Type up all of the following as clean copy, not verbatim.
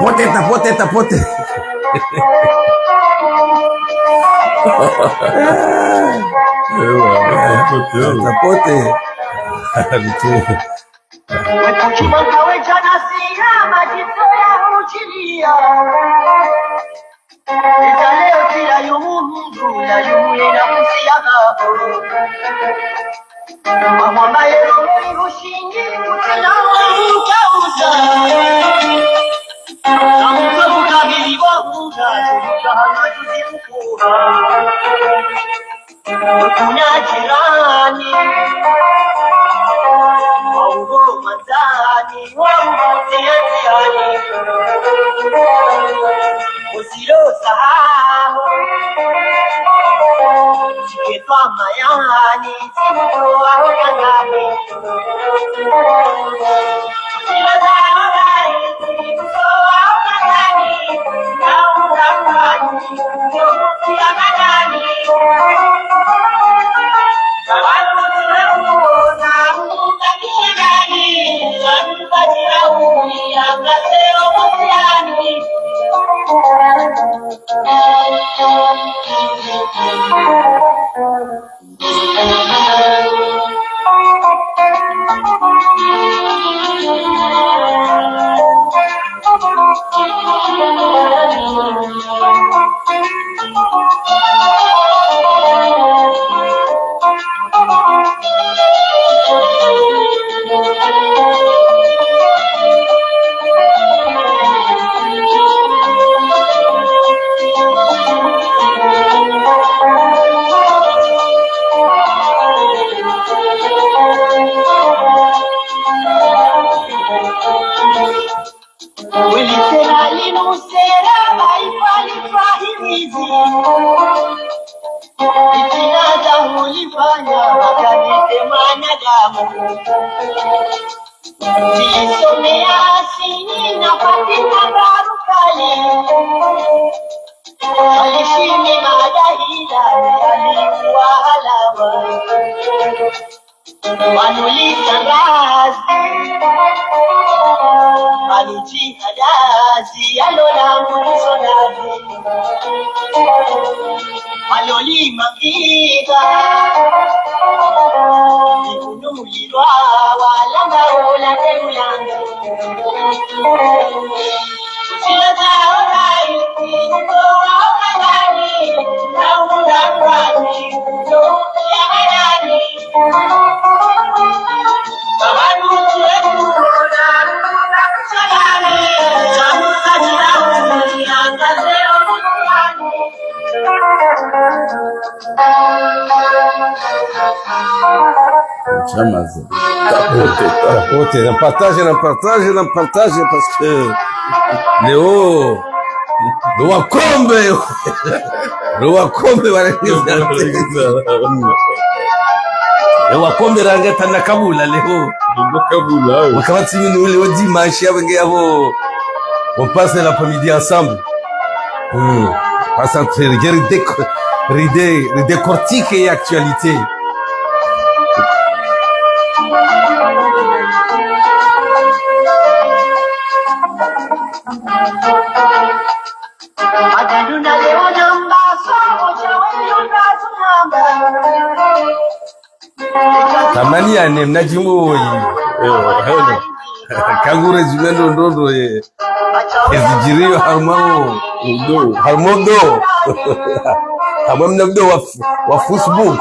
tapote. Tapote. Tapote, na partage parce que Léo Wakombe Wakombe rangata na kabula Léo wakati mimi Léo dimanche avec abo on passe l'après-midi ensemble passe entre décortique et actualité. Tamani ya mnajimu kangure jimendo ndondo ezijirio harmondo hamamnabdo wa Facebook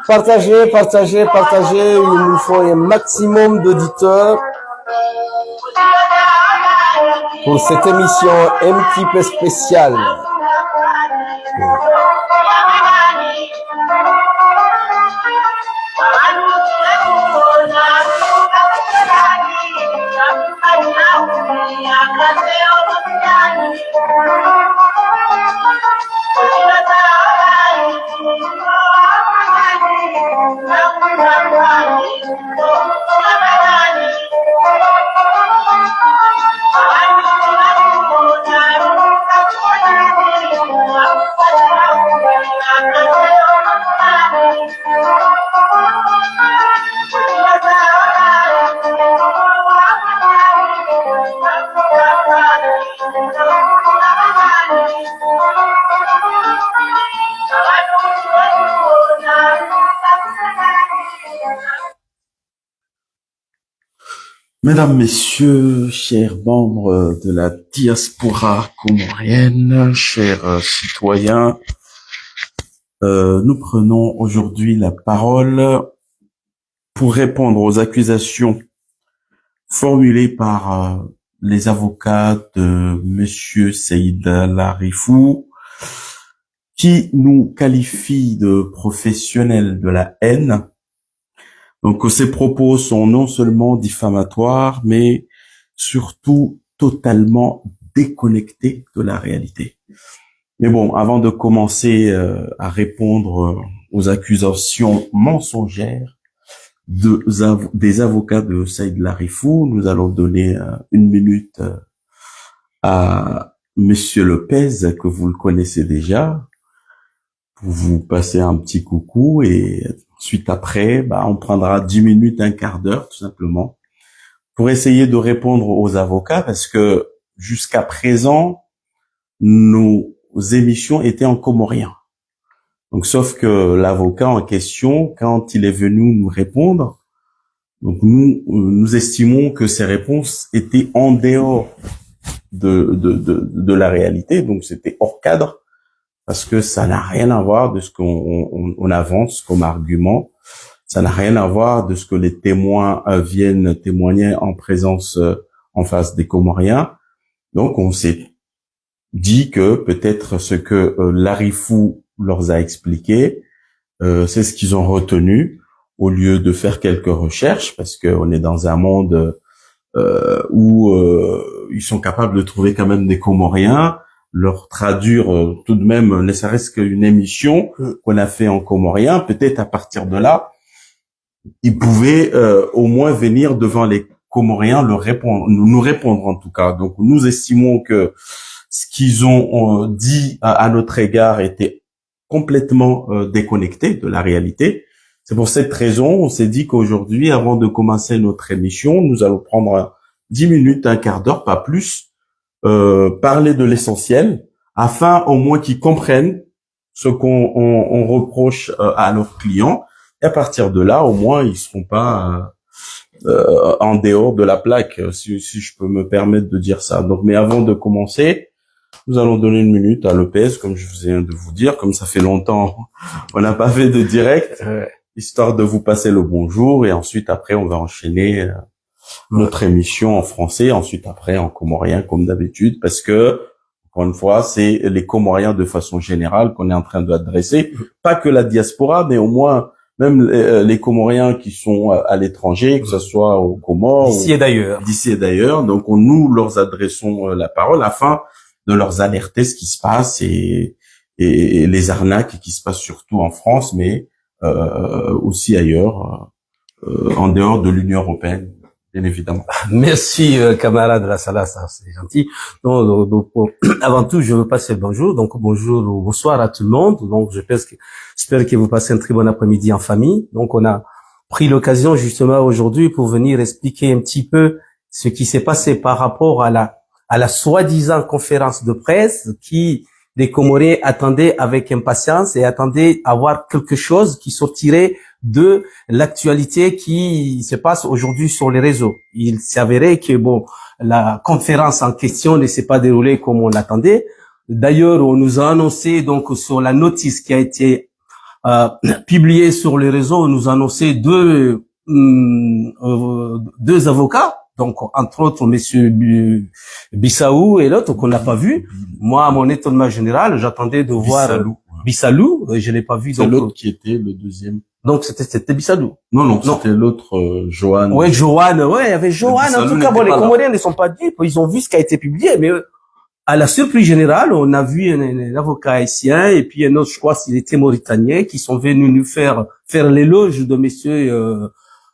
Partagez, il nous faut un maximum d'auditeurs pour cette émission un petit peu spéciale. Mesdames, Messieurs, chers membres de la diaspora comorienne, chers citoyens, nous prenons aujourd'hui la parole pour répondre aux accusations formulées par les avocats de Monsieur Saïd Larifou, qui nous qualifient de professionnels de la haine. Donc, ces propos sont non seulement diffamatoires, mais surtout totalement déconnectés de la réalité. Mais bon, avant de commencer à répondre aux accusations mensongères des avocats de Saïd Larifou, nous allons donner une minute à Monsieur Lopez, que vous le connaissez déjà, pour vous passer un petit coucou, et suite après, on prendra 10 minutes, un quart d'heure, tout simplement, pour essayer de répondre aux avocats, parce que jusqu'à présent, nos émissions étaient en comorien. Donc, sauf que l'avocat en question, quand il est venu nous répondre, donc nous estimons que ces réponses étaient en dehors de la réalité, donc c'était hors cadre, parce que ça n'a rien à voir de ce qu'on avance comme argument. Ça n'a rien à voir de ce que les témoins viennent témoigner en présence, en face des Comoriens. Donc, on s'est dit que peut-être ce que Larifou leur a expliqué, c'est ce qu'ils ont retenu, au lieu de faire quelques recherches, parce qu'on est dans un monde où ils sont capables de trouver quand même des Comoriens, leur traduire tout de même, ne serait-ce qu'une émission qu'on a fait en comorien. Peut-être à partir de là, ils pouvaient au moins venir devant les Comoriens nous répondre en tout cas. Donc nous estimons que ce qu'ils ont dit à notre égard était complètement déconnecté de la réalité. C'est pour cette raison, on s'est dit qu'aujourd'hui, avant de commencer notre émission, nous allons prendre 10 minutes, un quart d'heure, pas plus, parler de l'essentiel, afin au moins qu'ils comprennent ce qu'on reproche à leurs clients. Et à partir de là, au moins, ils seront pas en dehors de la plaque, si je peux me permettre de dire ça. Donc, mais avant de commencer, nous allons donner une minute à Lopez, comme je viens de vous dire, comme ça fait longtemps, on n'a pas fait de direct, histoire de vous passer le bonjour, et ensuite après, on va enchaîner notre émission en français, ensuite après en comorien comme d'habitude, parce que encore une fois, c'est les Comoriens de façon générale qu'on est en train d'adresser, pas que la diaspora, mais au moins même les Comoriens qui sont à l'étranger, que ce soit aux Comores, d'ici et d'ailleurs. Donc nous leur adressons la parole afin de leur alerter ce qui se passe et les arnaques qui se passent surtout en France, mais aussi ailleurs, en dehors de l'Union européenne. Bien évidemment. Merci, camarade de la Salah, ça c'est gentil. Donc, avant tout, je veux passer le bonjour. Donc, bonjour ou bonsoir à tout le monde. Donc, j'espère que vous passez un très bon après-midi en famille. Donc, on a pris l'occasion justement aujourd'hui pour venir expliquer un petit peu ce qui s'est passé par rapport à la soi-disant conférence de presse qui les Comoriens attendaient avec impatience et attendaient à voir quelque chose qui sortirait de l'actualité qui se passe aujourd'hui sur les réseaux. Il s'avérait que la conférence en question ne s'est pas déroulée comme on l'attendait. D'ailleurs, on nous a annoncé donc sur la notice qui a été publiée sur les réseaux, on nous a annoncé deux avocats. Donc, entre autres, monsieur Bissaou et l'autre qu'on n'a pas vu. Moi, à mon étonnement général, j'attendais de voir Bissalou. Je l'ai pas vu. C'est l'autre qui était le deuxième. Donc, c'était Bissalou. Non, c'était l'autre, Johan. Ouais, Johan. Ouais, il y avait Johan. En tout cas, les Comoriens ne sont pas dupes. Ils ont vu ce qui a été publié, mais à la surprise générale, on a vu un avocat haïtien et puis un autre, je crois, s'il était mauritanien, qui sont venus nous faire l'éloge de monsieur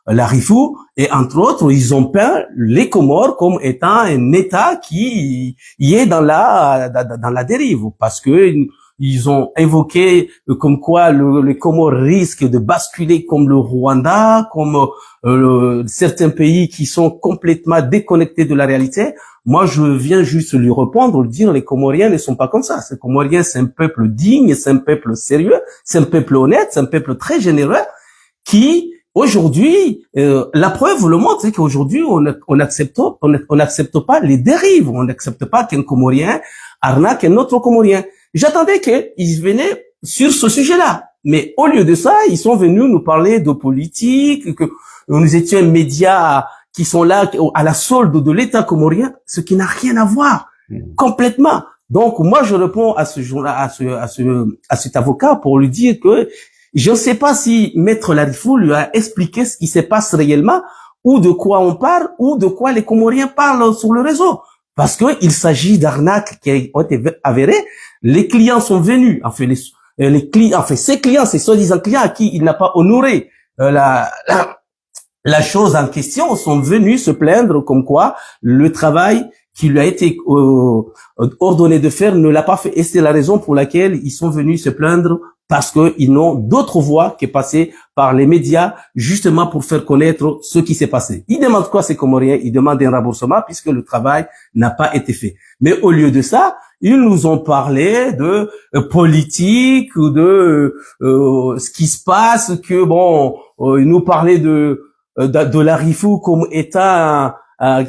Larifou, et entre autres, ils ont peint les Comores comme étant un État qui y est dans la dérive, parce que ils ont invoqué comme quoi les Comores risquent de basculer comme le Rwanda, comme certains pays qui sont complètement déconnectés de la réalité. Moi, je viens juste lui répondre, lui dire les Comoriens ne sont pas comme ça. Les Comoriens, c'est un peuple digne, c'est un peuple sérieux, c'est un peuple honnête, c'est un peuple très généreux qui aujourd'hui, la preuve le montre, c'est qu'aujourd'hui, on n'accepte pas les dérives. On n'accepte pas qu'un Comorien arnaque un autre Comorien. J'attendais qu'ils venaient sur ce sujet-là. Mais au lieu de ça, ils sont venus nous parler de politique, que nous étions un média qui sont là à la solde de l'État comorien, ce qui n'a rien à voir. Complètement. Donc, moi, je réponds à ce jour-là, à cet avocat pour lui dire que je ne sais pas si Maître Larifou lui a expliqué ce qui se passe réellement, ou de quoi on parle, ou de quoi les Comoriens parlent sur le réseau. Parce que il s'agit d'arnaques qui ont été avérées. Les clients sont venus, les clients, ces clients, ces soi-disant clients à qui il n'a pas honoré la chose en question, sont venus se plaindre comme quoi le travail qui lui a été ordonné de faire ne l'a pas fait. Et c'est la raison pour laquelle ils sont venus se plaindre, parce qu'ils n'ont d'autre voie que passer par les médias, justement pour faire connaître ce qui s'est passé. Ils demandent quoi, ces Comoriens? Ils demandent un remboursement puisque le travail n'a pas été fait. Mais au lieu de ça, ils nous ont parlé de politique ou de ce qui se passe, que bon, ils nous parlaient de Larifou comme étant un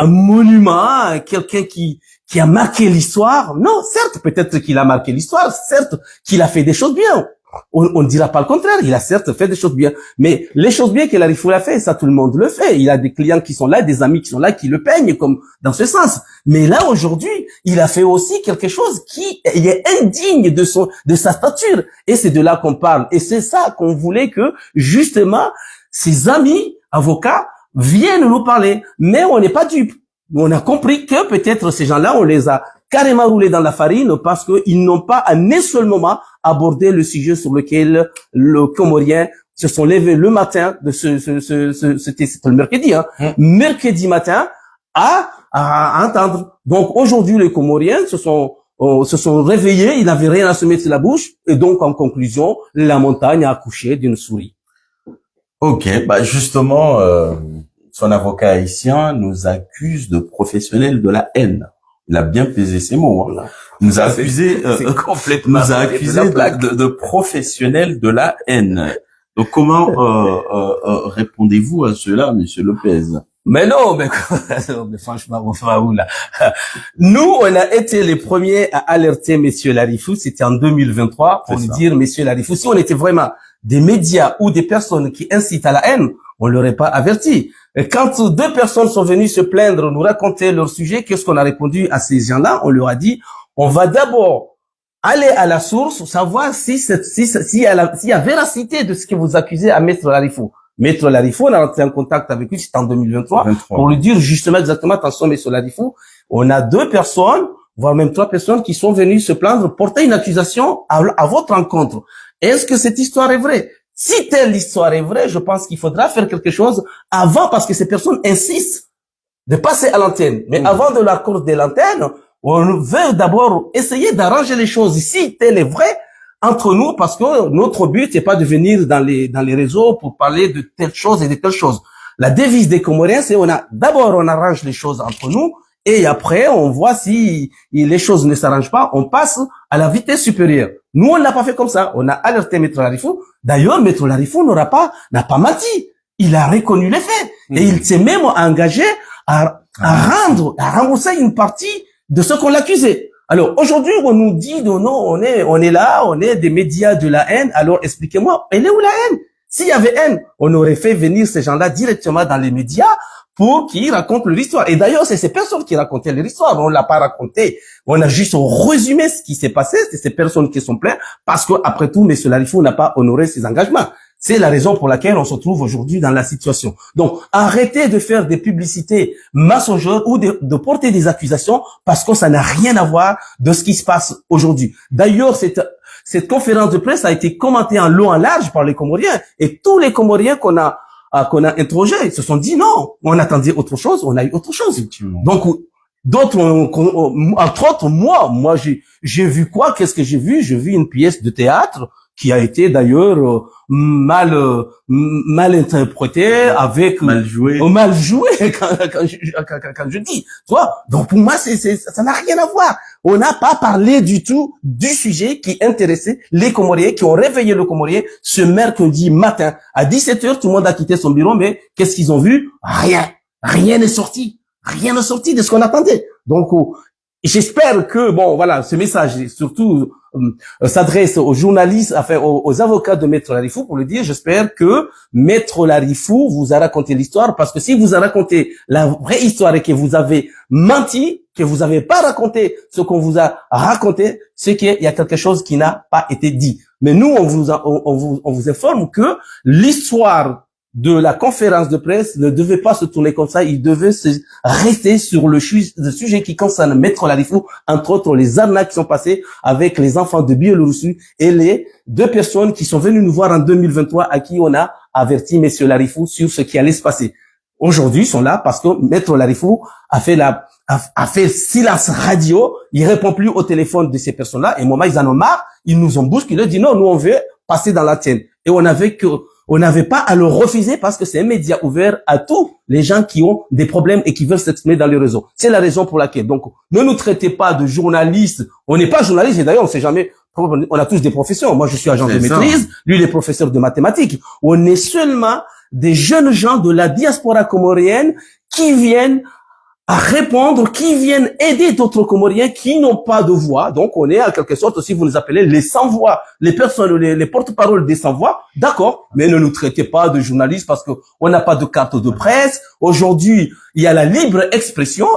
monument, quelqu'un qui a marqué l'histoire. Non, certes, peut-être qu'il a marqué l'histoire, certes qu'il a fait des choses bien. On ne dira pas le contraire, il a certes fait des choses bien. Mais les choses bien que Larifou a fait, ça tout le monde le fait. Il a des clients qui sont là, des amis qui sont là, qui le peignent comme dans ce sens. Mais là, aujourd'hui, il a fait aussi quelque chose qui est indigne de sa stature. Et c'est de là qu'on parle. Et c'est ça qu'on voulait que, justement, ses amis, avocats, viennent nous parler. Mais on n'est pas dupes. On a compris que peut-être ces gens-là, on les a carrément roulés dans la farine parce qu'ils n'ont pas à un seul moment abordé le sujet sur lequel le Comorien se sont levés le matin de c'était le mercredi, mercredi matin à entendre. Donc aujourd'hui, les Comoriens se sont réveillés, ils n'avaient rien à se mettre sur la bouche et donc en conclusion, la montagne a accouché d'une souris. Ok, justement, son avocat haïtien nous accuse de professionnels de la haine. Il a bien pesé ses mots. Hein. Nous a accusé de professionnels de la haine. Donc comment répondez-vous à cela, Monsieur Lopez? Mais non, mais franchement, on va où là? Nous, on a été les premiers à alerter Monsieur Larifou. C'était en 2023 pour lui dire, Monsieur Larifou, si on était vraiment des médias ou des personnes qui incitent à la haine, on l'aurait pas averti. Et quand deux personnes sont venues se plaindre, nous raconter leur sujet, qu'est-ce qu'on a répondu à ces gens-là? On leur a dit, on va d'abord aller à la source, savoir s'il y a véracité de ce que vous accusez à Maître Larifou. Maître Larifou, on a entré en contact avec lui, c'était en 2023, pour lui dire justement exactement, attention, Maître Larifou, on a deux personnes, voire même trois personnes qui sont venues se plaindre, porter une accusation à votre encontre. Est-ce que cette histoire est vraie? Si telle histoire est vraie, je pense qu'il faudra faire quelque chose avant, parce que ces personnes insistent de passer à l'antenne. Mais avant de la course de l'antenne, on veut d'abord essayer d'arranger les choses. Si tel est vrai, entre nous, parce que notre but n'est pas de venir dans les réseaux pour parler de telle chose et de telle chose. La devise des Comoriens, c'est on arrange les choses entre nous, et après, on voit si les choses ne s'arrangent pas, on passe à la vitesse supérieure. Nous, on l'a pas fait comme ça. On a alerté Maître Larifou. D'ailleurs, Maître Larifou n'a pas menti. Il a reconnu les faits. Et il s'est même engagé à rembourser une partie de ce qu'on l'accusait. Alors, aujourd'hui, on nous dit, non, on est là, on est des médias de la haine. Alors, expliquez-moi, elle est où la haine? S'il y avait haine, on aurait fait venir ces gens-là directement dans les médias pour qu'ils racontent leur histoire. Et d'ailleurs, c'est ces personnes qui racontaient leur histoire. On l'a pas raconté. On a juste résumé ce qui s'est passé. C'est ces personnes qui sont plaintes parce que, après tout, M. Larifou n'a pas honoré ses engagements. C'est la raison pour laquelle on se trouve aujourd'hui dans la situation. Donc, arrêtez de faire des publicités mensongères ou de porter des accusations parce que ça n'a rien à voir de ce qui se passe aujourd'hui. D'ailleurs, cette conférence de presse a été commentée en long en large par les Comoriens et tous les Comoriens qu'on a interrogés se sont dit non, on attendait autre chose, on a eu autre chose. Donc, d'autres, entre autres, moi, j'ai vu quoi? Qu'est-ce que j'ai vu? J'ai vu une pièce de théâtre qui a été d'ailleurs mal interprété, avec mal joué quand je dis, tu vois. Donc pour moi, ça n'a rien à voir. On n'a pas parlé du tout du sujet qui intéressait les Comoriens, qui ont réveillé le Comorien ce mercredi matin à 17h. Tout le monde a quitté son bureau, mais qu'est-ce qu'ils ont vu? Rien n'est sorti. Rien n'est sorti de ce qu'on attendait. Donc, j'espère que, bon, voilà, ce message, surtout, s'adresse aux journalistes, enfin, aux avocats de Maître Larifou pour le dire. J'espère que Maître Larifou vous a raconté l'histoire, parce que si vous a raconté la vraie histoire et que vous avez menti, que vous n'avez pas raconté ce qu'on vous a raconté, c'est qu'il y a quelque chose qui n'a pas été dit. Mais nous, on vous informe que l'histoire de la conférence de presse ne devait pas se tourner comme ça, il devait se rester sur le sujet qui concerne Maître Larifou, entre autres les arnaques qui sont passées avec les enfants de Biélorussie et les 2 personnes qui sont venues nous voir en 2023 à qui on a averti Monsieur Larifou sur ce qui allait se passer. Aujourd'hui, ils sont là parce que Maître Larifou a fait silence radio, il répond plus au téléphone de ces personnes-là, et au moment ils en ont marre, ils nous ont bousculé, ils disent non, nous on veut passer dans la tienne. Et on n'avait pas à le refuser parce que c'est un média ouvert à tous les gens qui ont des problèmes et qui veulent s'exprimer dans les réseaux. C'est la raison pour laquelle. Donc, ne nous traitez pas de journalistes. On n'est pas journaliste et d'ailleurs, on sait jamais, on a tous des professions. Moi, je suis agent de maîtrise. Lui, il est professeur de mathématiques. On est seulement des jeunes gens de la diaspora comorienne qui viennent à répondre, qui viennent aider d'autres Comoriens qui n'ont pas de voix. Donc, on est en quelque sorte aussi, vous nous appelez les sans-voix, les personnes, les porte-paroles des sans-voix. D'accord, mais ne nous traitez pas de journalistes parce que on n'a pas de carte de presse. Aujourd'hui, il y a la libre expression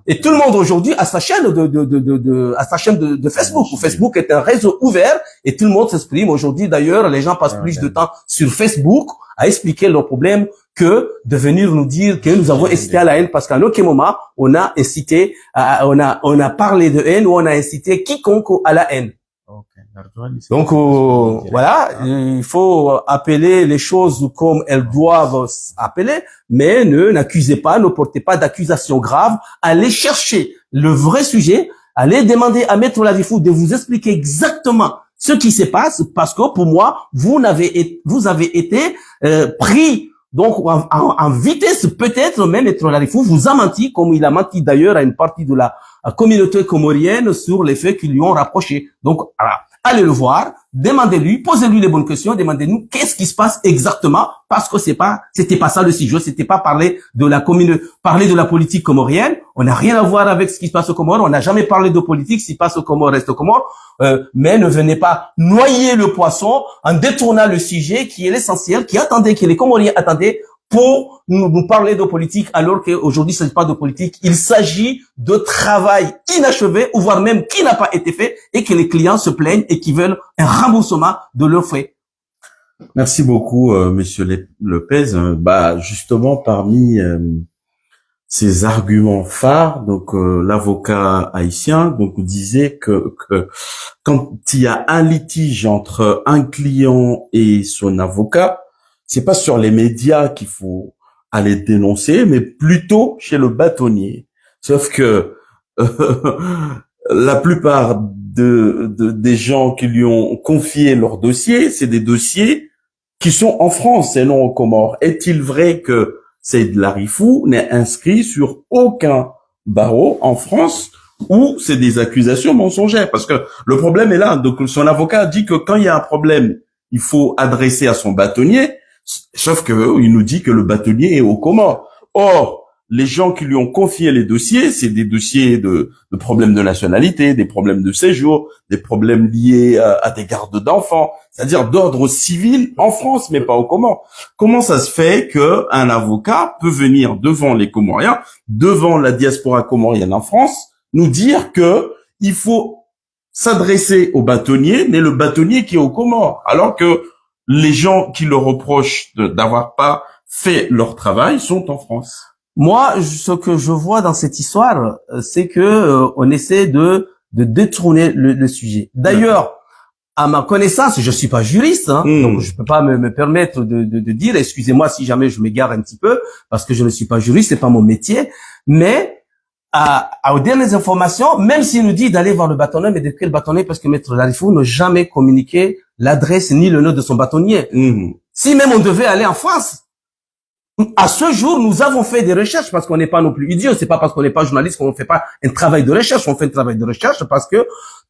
et tout le monde aujourd'hui a sa chaîne de Facebook. Facebook est un réseau ouvert et tout le monde s'exprime. Aujourd'hui, d'ailleurs, les gens passent plus de temps sur Facebook à expliquer leurs problèmes que de venir nous dire que nous avons incité à la haine, parce qu'à aucun moment on a incité, on a parlé de haine ou on a incité quiconque à la haine. Donc voilà, il faut appeler les choses comme elles doivent appeler, mais n'accusez pas, ne portez pas d'accusations graves. Allez chercher le vrai sujet, allez demander à Maître Larifou de vous expliquer exactement ce qui se passe, parce que pour moi, vous avez été pris donc en vitesse, peut-être même Maître Larifou vous a menti, comme il a menti d'ailleurs à une partie de la communauté comorienne sur les faits qui lui ont rapproché. Donc voilà. Allez le voir, demandez-lui, posez-lui les bonnes questions, demandez-nous qu'est-ce qui se passe exactement, parce que c'était pas ça le sujet, c'était pas parler de la politique comorienne. On n'a rien à voir avec ce qui se passe au Comores, on n'a jamais parlé de politique, ce qui se passe au Comores reste au Comores, mais ne venez pas noyer le poisson en détournant le sujet qui est l'essentiel, que les Comoriens attendaient pour nous parler de politique, alors qu'aujourd'hui, il ne s'agit pas de politique, il s'agit de travail inachevé, ou voire même qui n'a pas été fait, et que les clients se plaignent et qui veulent un remboursement de leurs frais. Merci beaucoup, Monsieur Lopez. Justement, parmi ces arguments phares, donc l'avocat haïtien donc disait que quand il y a un litige entre un client et son avocat, c'est pas sur les médias qu'il faut aller dénoncer, mais plutôt chez le bâtonnier. Sauf que la plupart des gens qui lui ont confié leur dossier, c'est des dossiers qui sont en France et non aux Comores. Est-il vrai que Seyd Larifou n'est inscrit sur aucun barreau en France ou c'est des accusations mensongères? Parce que le problème est là. Donc son avocat dit que quand il y a un problème, il faut adresser à son bâtonnier. Sauf que il nous dit que le bâtonnier est aux Comores. Or, les gens qui lui ont confié les dossiers, c'est des dossiers de problèmes de nationalité, des problèmes de séjour, des problèmes liés à des gardes d'enfants, c'est-à-dire d'ordre civil en France, mais pas aux Comores. Comment ça se fait que un avocat peut venir devant les Comoriens, devant la diaspora comorienne en France, nous dire que il faut s'adresser au bâtonnier, mais le bâtonnier qui est aux Comores, alors que les gens qui le reprochent d'avoir pas fait leur travail sont en France. Moi, ce que je vois dans cette histoire, c'est que on essaie de détourner le sujet. D'ailleurs, à ma connaissance, je suis pas juriste, donc je peux pas me permettre de dire, excusez-moi si jamais je m'égare un petit peu, parce que je ne suis pas juriste, c'est pas mon métier, mais aux dernières informations, même s'il nous dit d'aller voir le bâtonnier, mais de quel bâtonnier? Parce que Maître Larifou n'a jamais communiqué l'adresse ni le nom de son bâtonnier. Si même on devait aller en France, à ce jour, nous avons fait des recherches parce qu'on n'est pas non plus idiots. C'est pas parce qu'on n'est pas journaliste qu'on ne fait pas un travail de recherche. On fait un travail de recherche parce que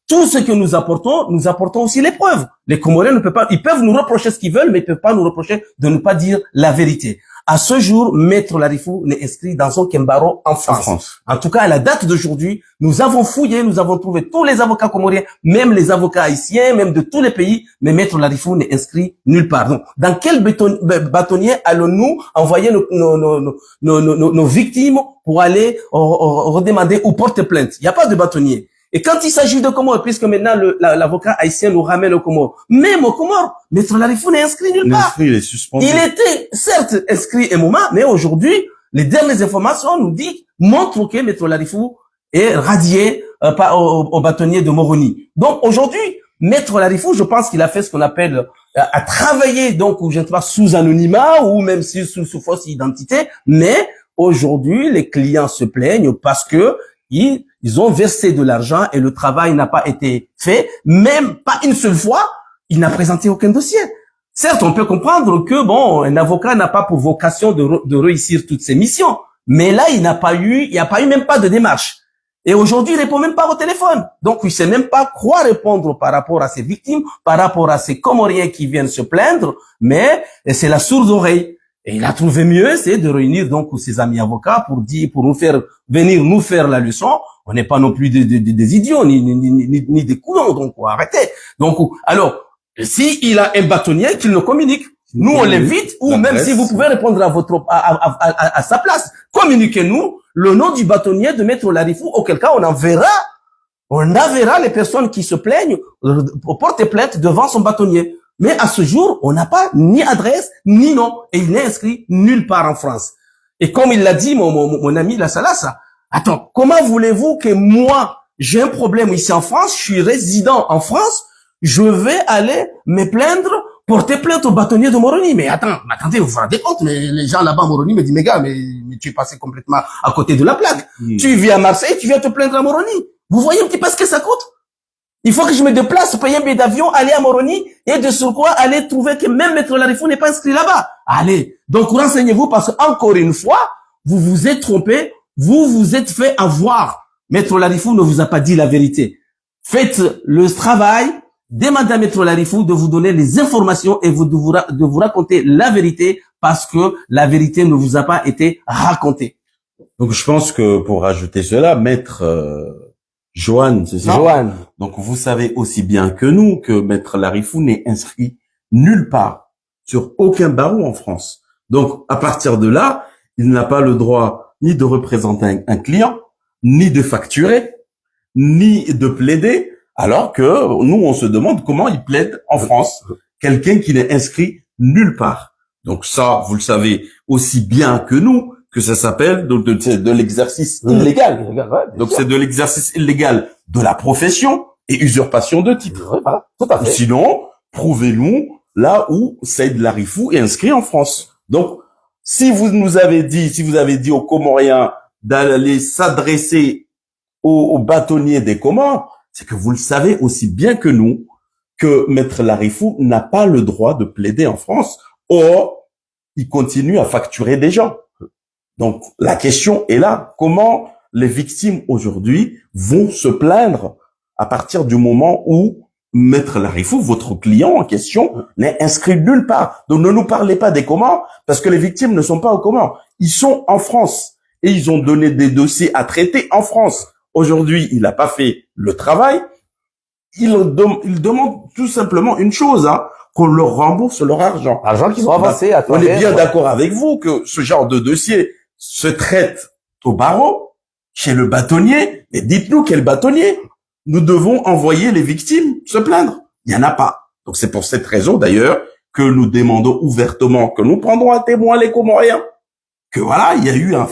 tout ce que nous apportons aussi les preuves. Les Comoriens ne peuvent pas, ils peuvent nous reprocher ce qu'ils veulent, mais ils peuvent pas nous reprocher de ne pas dire la vérité. À ce jour, Maître Larifou n'est inscrit dans aucun barreau en France. En tout cas, à la date d'aujourd'hui, nous avons fouillé, nous avons trouvé tous les avocats comoriens, même les avocats haïtiens, même de tous les pays, mais Maître Larifou n'est inscrit nulle part. Donc, dans quel bâtonnier allons-nous envoyer nos victimes pour aller redemander ou porter plainte? Il n'y a pas de bâtonnier. Et quand il s'agit de Comores, puisque maintenant l'avocat haïtien nous ramène aux Comores, même aux Comores, Maître Larifou n'est inscrit nulle part. Il est suspendu. Il était certes inscrit un moment, mais aujourd'hui, les dernières informations montrent que Maître Larifou est radié au bâtonnier de Moroni. Donc aujourd'hui, Maître Larifou, je pense qu'il a fait ce qu'on appelle à travailler, donc je ne sais pas, sous anonymat ou même sous fausse identité, mais aujourd'hui, les clients se plaignent parce que ils ont versé de l'argent et le travail n'a pas été fait, même pas une seule fois, il n'a présenté aucun dossier. Certes, on peut comprendre que bon, un avocat n'a pas pour vocation de réussir toutes ses missions, mais là, il n'y a pas eu même pas de démarche. Et aujourd'hui, il répond même pas au téléphone. Donc, il sait même pas quoi répondre par rapport à ses victimes, par rapport à ces Comoriens qui viennent se plaindre, mais c'est la sourde oreille. Et il a trouvé mieux, c'est de réunir donc ses amis avocats pour venir nous faire la leçon. On n'est pas non plus des idiots, ni des coulons, donc faut arrêter. Donc, alors, si il a un bâtonnier, qu'il nous communique. Nous, on l'invite, ou même si vous pouvez répondre à sa place, communiquez-nous le nom du bâtonnier de Maître Larifou, auquel cas on enverra les personnes qui se plaignent pour porter plainte devant son bâtonnier. Mais à ce jour, on n'a pas ni adresse, ni nom, et il n'est inscrit nulle part en France. Et comme il l'a dit, mon ami La Salassa, attends, comment voulez-vous que moi, j'ai un problème ici en France, je suis résident en France, je vais aller me plaindre, porter plainte au bâtonnier de Moroni. Mais attendez, vous vous rendez compte, mais les gens là-bas à Moroni me disent, mais gars, mais tu es passé complètement à côté de la plaque. Tu vis à Marseille, tu viens te plaindre à Moroni. Vous voyez un petit peu ce que ça coûte? Il faut que je me déplace, payer un billet d'avion, aller à Moroni, et de ce quoi, aller trouver que même Maître Larifou n'est pas inscrit là-bas. Allez. Donc, renseignez-vous parce que, encore une fois, vous vous êtes trompé, vous vous êtes fait avoir. Maître Larifou ne vous a pas dit la vérité. Faites le travail, demandez à Maître Larifou de vous donner les informations et de vous raconter la vérité parce que la vérité ne vous a pas été racontée. Donc, je pense que pour rajouter cela, Maître Johan, c'est ça? Johan. Donc, vous savez aussi bien que nous que Maître Larifou n'est inscrit nulle part, sur aucun barreau en France. Donc, à partir de là, il n'a pas le droit ni de représenter un client, ni de facturer, ni de plaider, alors que nous, on se demande comment il plaide en France, quelqu'un qui n'est inscrit nulle part. Donc ça, vous le savez aussi bien que nous, que ça s'appelle de l'exercice illégal. Donc c'est de l'exercice illégal de la profession et usurpation de titre. Voilà, tout à fait. Sinon, prouvez-nous là où Saïd Larifou est inscrit en France. Donc, si vous avez dit aux Comoriens d'aller s'adresser aux bâtonniers des Comores, c'est que vous le savez aussi bien que nous que Maître Larifou n'a pas le droit de plaider en France. Or, il continue à facturer des gens. Donc, la question est là. Comment les victimes aujourd'hui vont se plaindre à partir du moment où Maître Larifou, votre client en question, n'est inscrit nulle part. Donc, ne nous parlez pas des Comores parce que les victimes ne sont pas aux Comores. Ils sont en France et ils ont donné des dossiers à traiter en France. Aujourd'hui, il n'a pas fait le travail. Il demande tout simplement une chose, qu'on leur rembourse leur argent. Argent qu'ils ont avancé à travers. On est bien d'accord avec vous que ce genre de dossier se traite au barreau, chez le bâtonnier. Mais dites-nous quel bâtonnier. Nous devons envoyer les victimes se plaindre. Il n'y en a pas. Donc c'est pour cette raison d'ailleurs que nous demandons ouvertement que nous prendrons à témoin les Comoriens. Que voilà, il y a eu un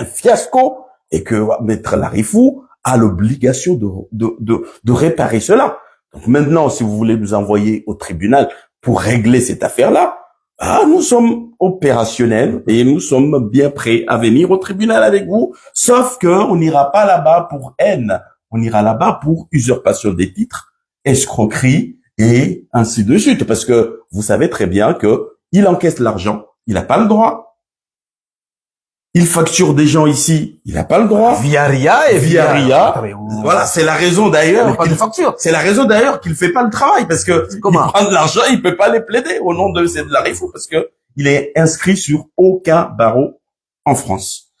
fiasco et que Maître Larifou a l'obligation de réparer cela. Donc maintenant, si vous voulez nous envoyer au tribunal pour régler cette affaire-là, Ah, nous sommes opérationnels et nous sommes bien prêts à venir au tribunal avec vous, sauf que on n'ira pas là-bas pour haine, on ira là-bas pour usurpation des titres, escroquerie et ainsi de suite, parce que vous savez très bien que il encaisse l'argent, il n'a pas le droit. Il facture des gens ici, il n'a pas le droit. Via RIA et Via RIA. Attendez, Voilà, c'est la raison d'ailleurs. pas de facture. C'est la raison d'ailleurs qu'il fait pas le travail, parce que il prend de l'argent, il peut pas les plaider au nom de la RIFO, parce que il est inscrit sur aucun barreau en France.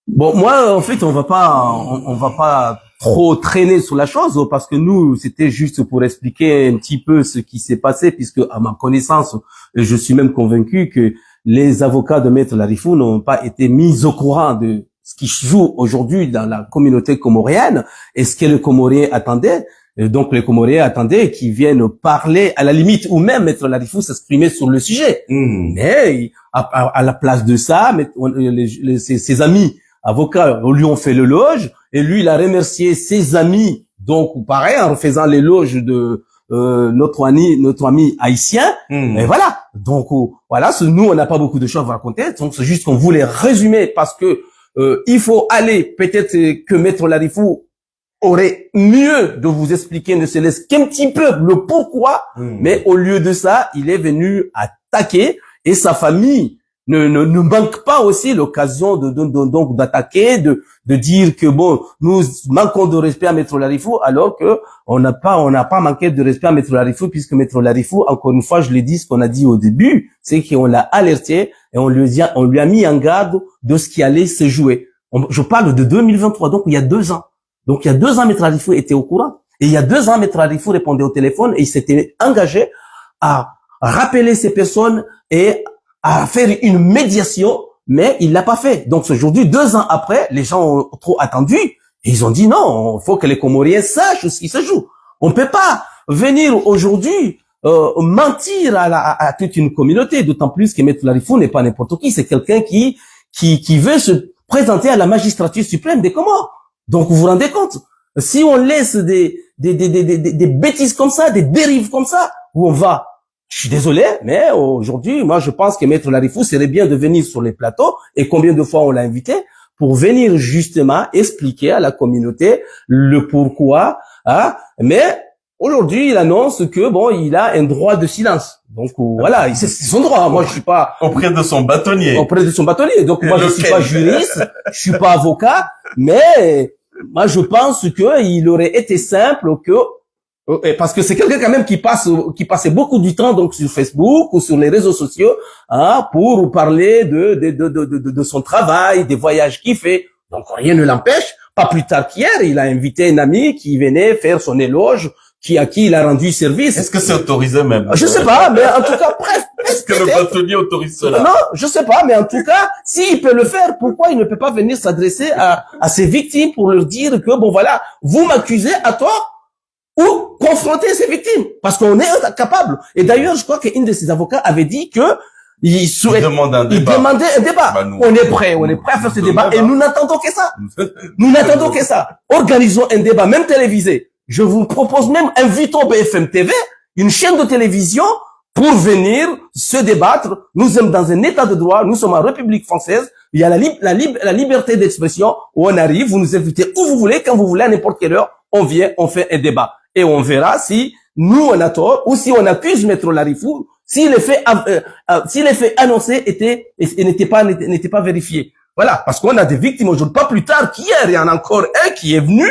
Bon, moi, en fait, on va pas trop traîner sur la chose, parce que nous, c'était juste pour expliquer un petit peu ce qui s'est passé, puisque, à ma connaissance, je suis même convaincu que les avocats de Maître Larifou n'ont pas été mis au courant de ce qui se joue aujourd'hui dans la communauté comorienne et ce que les Comoriens attendaient. Et donc, les Comoriens attendaient qu'ils viennent parler, à la limite, ou même Maître Larifou s'exprimer sur le sujet. Mais, à la place de ça, ses amis avocats lui ont fait l'éloge, et lui, il a remercié ses amis, donc, pareil, en faisant l'éloge de notre ami haïtien. Et voilà. Donc, voilà, nous, on n'a pas beaucoup de choses à vous raconter. Donc, c'est juste qu'on voulait résumer parce que il faut aller, peut-être que Maître Larifou aurait mieux de vous expliquer, ne serait-ce qu'un petit peu le pourquoi, mais au lieu de ça, il est venu attaquer, et sa famille ne manque pas aussi l'occasion donc d'attaquer, de dire que bon, nous manquons de respect à Maître Larifou, alors que on n'a pas manqué de respect à Maître Larifou, puisque Maître Larifou, encore une fois, je l'ai dit, ce qu'on a dit au début, c'est qu'on l'a alerté et on lui a mis en garde de ce qui allait se jouer. Je parle de 2023, donc il y a 2 ans. Donc il y a 2 ans, Maître Larifou était au courant, et il y a 2 ans, Maître Larifou répondait au téléphone et il s'était engagé à rappeler ces personnes et à faire une médiation, mais il l'a pas fait. Donc aujourd'hui, 2 ans après, les gens ont trop attendu et ils ont dit non, il faut que les Comoriens sachent ce qui se joue. On peut pas venir aujourd'hui mentir à toute une communauté, d'autant plus que Maître Larifou n'est pas n'importe qui, c'est quelqu'un qui veut se présenter à la magistrature suprême des Comores. Donc vous vous rendez compte, si on laisse des bêtises comme ça, des dérives comme ça, où on va. Je suis désolé, mais aujourd'hui, moi, je pense que Maître Larifou serait bien de venir sur les plateaux, et combien de fois on l'a invité, pour venir justement expliquer à la communauté le pourquoi, hein. Mais aujourd'hui, il annonce que bon, il a un droit de silence. Donc voilà, c'est son droit. Moi, je suis pas auprès de son bâtonnier. Auprès de son bâtonnier. Donc moi, je suis pas juriste, je suis pas avocat, mais moi, je pense que il aurait été simple que parce que c'est quelqu'un quand même qui passait beaucoup du temps donc sur Facebook ou sur les réseaux sociaux, hein, pour parler de son travail, des voyages qu'il fait. Donc rien ne l'empêche. Pas plus tard qu'hier, il a invité un ami qui venait faire son éloge, à qui il a rendu service. Est-ce que c'est autorisé même? Je sais pas, mais en tout cas, bref. Est-ce que le bâtonnier autorise cela? Non, je sais pas, mais en tout cas, s'il peut le faire, pourquoi il ne peut pas venir s'adresser à ses victimes pour leur dire que bon voilà, vous m'accusez à tort, ou confronter ces victimes, parce qu'on est incapable. Et d'ailleurs, je crois qu'un de ses avocats avait dit que il demandait un débat. Bah, on est prêt à faire ce débat, et nous n'attendons que ça. Nous n'attendons que ça. Organisons un débat, même télévisé. Je vous propose même, invitons BFM TV, une chaîne de télévision, pour venir se débattre. Nous sommes dans un état de droit, nous sommes en République française, il y a la liberté d'expression, où on arrive, vous nous invitez où vous voulez, quand vous voulez, à n'importe quelle heure, on vient, on fait un débat. Et on verra si nous on a tort, ou si on accuse Maître Larifou, si les faits annoncés n'étaient pas vérifiés. Voilà, parce qu'on a des victimes aujourd'hui, pas plus tard qu'hier, il y en a encore un qui est venu.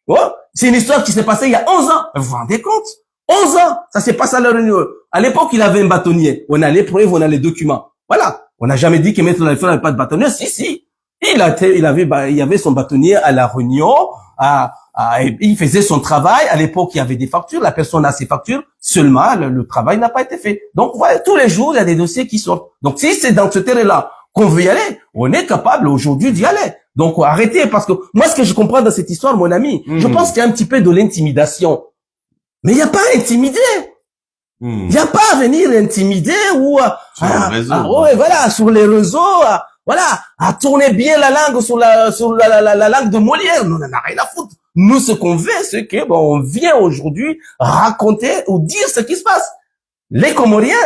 Oh, c'est une histoire qui s'est passée il y a 11 ans. Vous vous rendez compte? 11 ans, ça s'est passé à la Réunion. À l'époque, il avait un bâtonnier. On a les preuves, on a les documents. Voilà. On n'a jamais dit que Maître Larifou n'avait pas de bâtonnier. Si. Il y avait son bâtonnier à la Réunion, il faisait son travail. À l'époque, il y avait des factures. La personne a ses factures. Seulement, le travail n'a pas été fait. Donc, voilà, tous les jours, il y a des dossiers qui sortent. Donc, si c'est dans ce terrain-là qu'on veut y aller, on est capable aujourd'hui d'y aller. Donc, arrêtez, parce que moi, ce que je comprends dans cette histoire, mon ami, je pense qu'il y a un petit peu de l'intimidation. Mais il n'y a pas à intimider. Il n'y a pas à venir intimider ou sur les réseaux. Voilà, sur les réseaux. Voilà, à tourner bien la langue sur la langue de Molière. Nous, on n'en a rien à foutre. Nous, ce qu'on veut, c'est que, bon, on vient aujourd'hui raconter ou dire ce qui se passe. Les Comoriens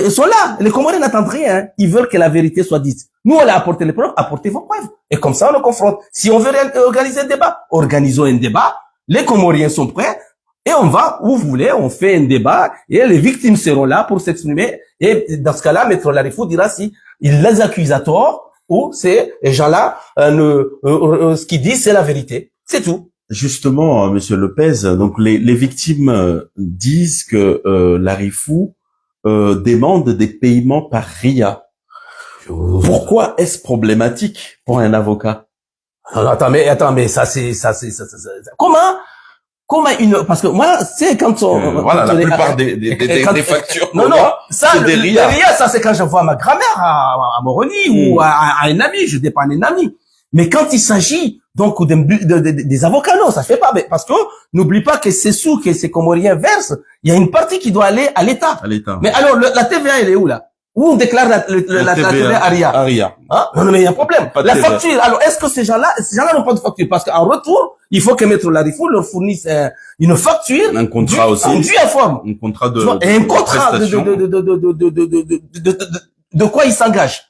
sont là. Les Comoriens n'attendent rien. Hein. Ils veulent que la vérité soit dite. Nous, on a apporté les preuves, apportez vos preuves. Et comme ça, on le confronte. Si on veut organiser un débat, organisons un débat. Les Comoriens sont prêts. Et on va où vous voulez, on fait un débat. Et les victimes seront là pour s'exprimer. Et dans ce cas-là, Maître Larifou dira si il les accuse à tort ou c'est les gens-là, ce qu'ils disent, c'est la vérité. C'est tout. Justement, Monsieur Lopez, donc les victimes disent que Larifou demande des paiements par RIA. Pourquoi est-ce problématique pour un avocat? Attends, mais ça, comment parce que moi, c'est quand on, voilà, la plupart des factures. Non, ça, c'est des RIA. Ça, c'est quand j'envoie ma grand-mère à Moroni ou à un ami, je dépanne un ami. Mais quand il s'agit, donc, des avocats, non, ça se fait pas, mais parce que, n'oublie pas que ces sous que ces Comoriens versent, il y a une partie qui doit aller à l'État. À l'État. Mais alors, la TVA, elle est où, là? Où on déclare la TVA à RIA? Hein? Non, mais il y a un problème. La facture, alors, est-ce que ces gens-là n'ont pas de facture? Parce qu'en retour, il faut que Maître Larifou leur fournisse une facture. Un contrat aussi. En due et forme. Un contrat et un contrat de quoi il s'engage.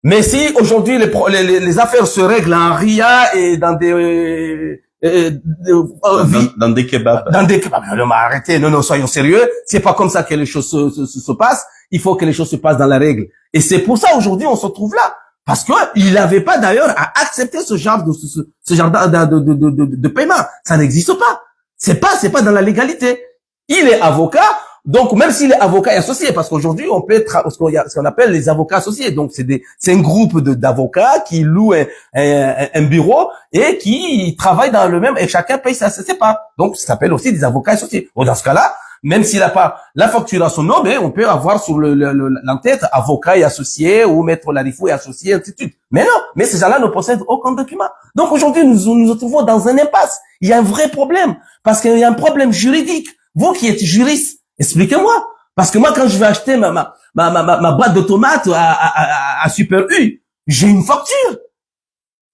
Mais si aujourd'hui les affaires se règlent en RIA et dans des dans des kebabs. Dans des kebabs. Non, mais arrêtez, non, soyons sérieux. C'est pas comme ça que les choses se passent. Il faut que les choses se passent dans la règle. Et c'est pour ça aujourd'hui on se trouve là. Parce que il n'avait pas d'ailleurs à accepter ce genre de paiement. Ça n'existe pas. C'est pas dans la légalité. Il est avocat. Donc, même s'il est avocat et associé, parce qu'aujourd'hui, on peut être ce qu'on appelle les avocats associés. Donc, c'est un groupe d'avocats qui louent un bureau et qui travaillent dans le même, et chacun paye ça, c'est pas. Donc, ça s'appelle aussi des avocats associés. Bon, dans ce cas-là, même s'il n'a pas la facture à son nom, mais on peut avoir sur l'entête avocat et associé ou Maître Larifou et associé, ainsi de suite. Mais non, mais ces gens-là ne possèdent aucun document. Donc, aujourd'hui, nous nous retrouvons dans un impasse. Il y a un vrai problème. Parce qu'il y a un problème juridique. Vous qui êtes juriste, expliquez-moi. Parce que moi, quand je vais acheter ma boîte de tomates à Super U, j'ai une facture.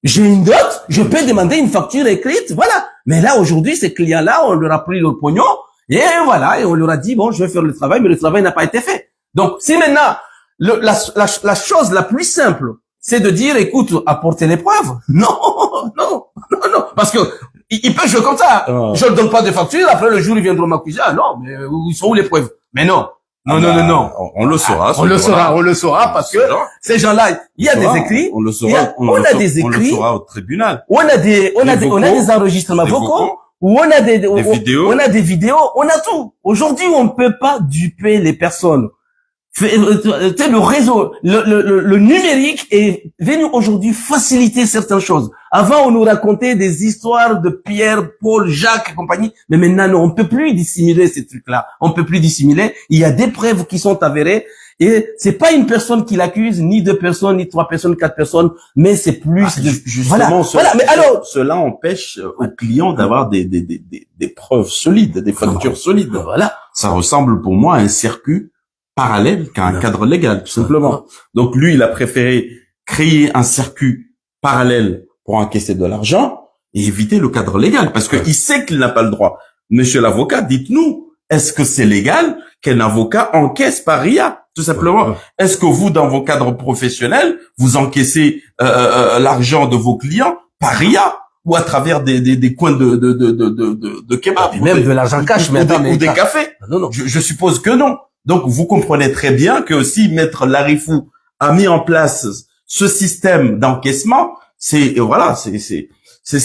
J'ai une dot, je peux demander une facture écrite, voilà. Mais là, aujourd'hui, ces clients-là, on leur a pris le pognon, et voilà, et on leur a dit, bon, je vais faire le travail, mais le travail n'a pas été fait. Donc, si maintenant, la chose la plus simple, c'est de dire, écoute, apportez les preuves. Non. Parce que, il peut jouer comme ça. Je ne donne pas de facture, après le jour, ils viendront m'accuser. Ah non, mais ils sont où les preuves? Mais non. Non. On le saura. On le saura parce que ces gens-là, il y a des écrits. On le saura. On a des écrits. On le saura au tribunal. On a des enregistrements vocaux. Ou on a des vidéos. On a des vidéos. On a tout. Aujourd'hui, on ne peut pas duper les personnes. Le réseau, le numérique est venu aujourd'hui faciliter certaines choses. Avant, on nous racontait des histoires de Pierre, Paul, Jacques et compagnie. Mais maintenant, non, on peut plus dissimuler ces trucs-là. On peut plus dissimuler. Il y a des preuves qui sont avérées. Et c'est pas une personne qui l'accuse, ni deux personnes, ni trois personnes, quatre personnes, mais c'est plus justement, voilà. Mais alors, cela empêche aux clients d'avoir des preuves solides, des factures solides. Voilà. Ça ressemble pour moi à un circuit parallèle qu'à un cadre légal, tout simplement. Donc lui, il a préféré créer un circuit parallèle pour encaisser de l'argent et éviter le cadre légal, parce qu'il sait qu'il n'a pas le droit. Monsieur l'avocat, dites-nous, est-ce que c'est légal qu'un avocat encaisse par RIA, tout simplement? Est-ce que vous, dans vos cadres professionnels, vous encaissez l'argent de vos clients par RIA ou à travers des coins de kebab, et même de l'argent cash, ou des cafés? Non. Je suppose que non. Donc, vous comprenez très bien que si Maître Larifou a mis en place ce système d'encaissement, c'est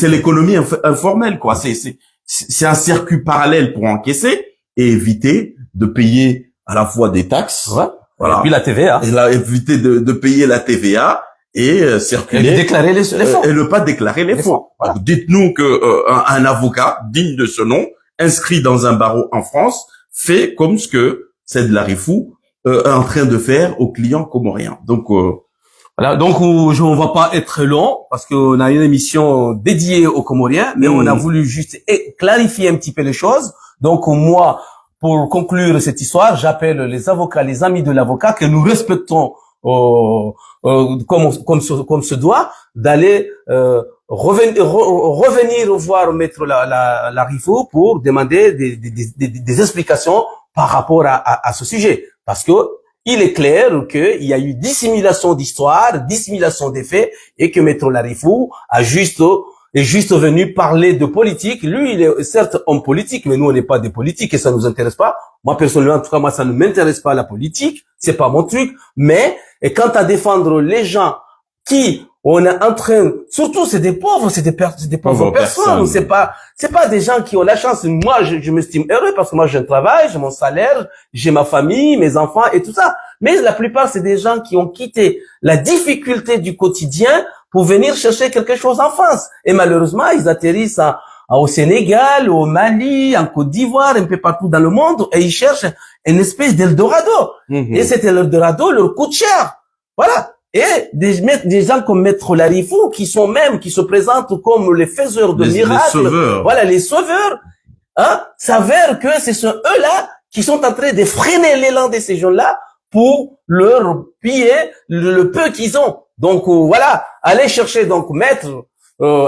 l'économie informelle, quoi. C'est un circuit parallèle pour encaisser et éviter de payer à la fois des taxes. Voilà. Et puis la TVA. Et éviter de payer la TVA et circuler. Et déclarer les fonds. Et ne pas déclarer les fonds. Voilà. Dites-nous que un avocat digne de ce nom, inscrit dans un barreau en France, fait comme ce que c'est de Larifou en train de faire aux clients comoriens. Donc voilà, donc on va pas être long parce qu'on a une émission dédiée aux Comoriens, mais on a voulu juste clarifier un petit peu les choses. Donc moi, pour conclure cette histoire, j'appelle les avocats, les amis de l'avocat que nous respectons comme se doit, d'aller revenir voir Maître Larifou pour demander des explications par rapport à ce sujet. Parce que il est clair qu'il y a eu dissimulation d'histoire, dissimulation des faits, et que Maître Larifou est juste venu parler de politique. Lui, il est certes homme politique, mais nous, on n'est pas des politiques et ça nous intéresse pas. Moi, personnellement, en tout cas, moi, ça ne m'intéresse pas la politique. C'est pas mon truc. Mais, et quant à défendre les gens qui, on est en train, surtout, c'est des pauvres, c'est des pauvres personnes. C'est pas des gens qui ont la chance. Moi, je m'estime heureux parce que moi, j'ai un travail, j'ai mon salaire, j'ai ma famille, mes enfants et tout ça. Mais la plupart, c'est des gens qui ont quitté la difficulté du quotidien pour venir chercher quelque chose en France. Et malheureusement, ils atterrissent au Sénégal, au Mali, en Côte d'Ivoire, un peu partout dans le monde, et ils cherchent une espèce d'Eldorado. Et cet Eldorado leur coûte cher. Voilà. Et des gens comme Maître Larifou, qui se présentent comme les faiseurs de miracles. Les sauveurs. Voilà, les sauveurs, s'avère que ce sont eux-là qui sont en train de freiner l'élan de ces gens-là pour leur piller le peu qu'ils ont. Donc, voilà. Allez chercher,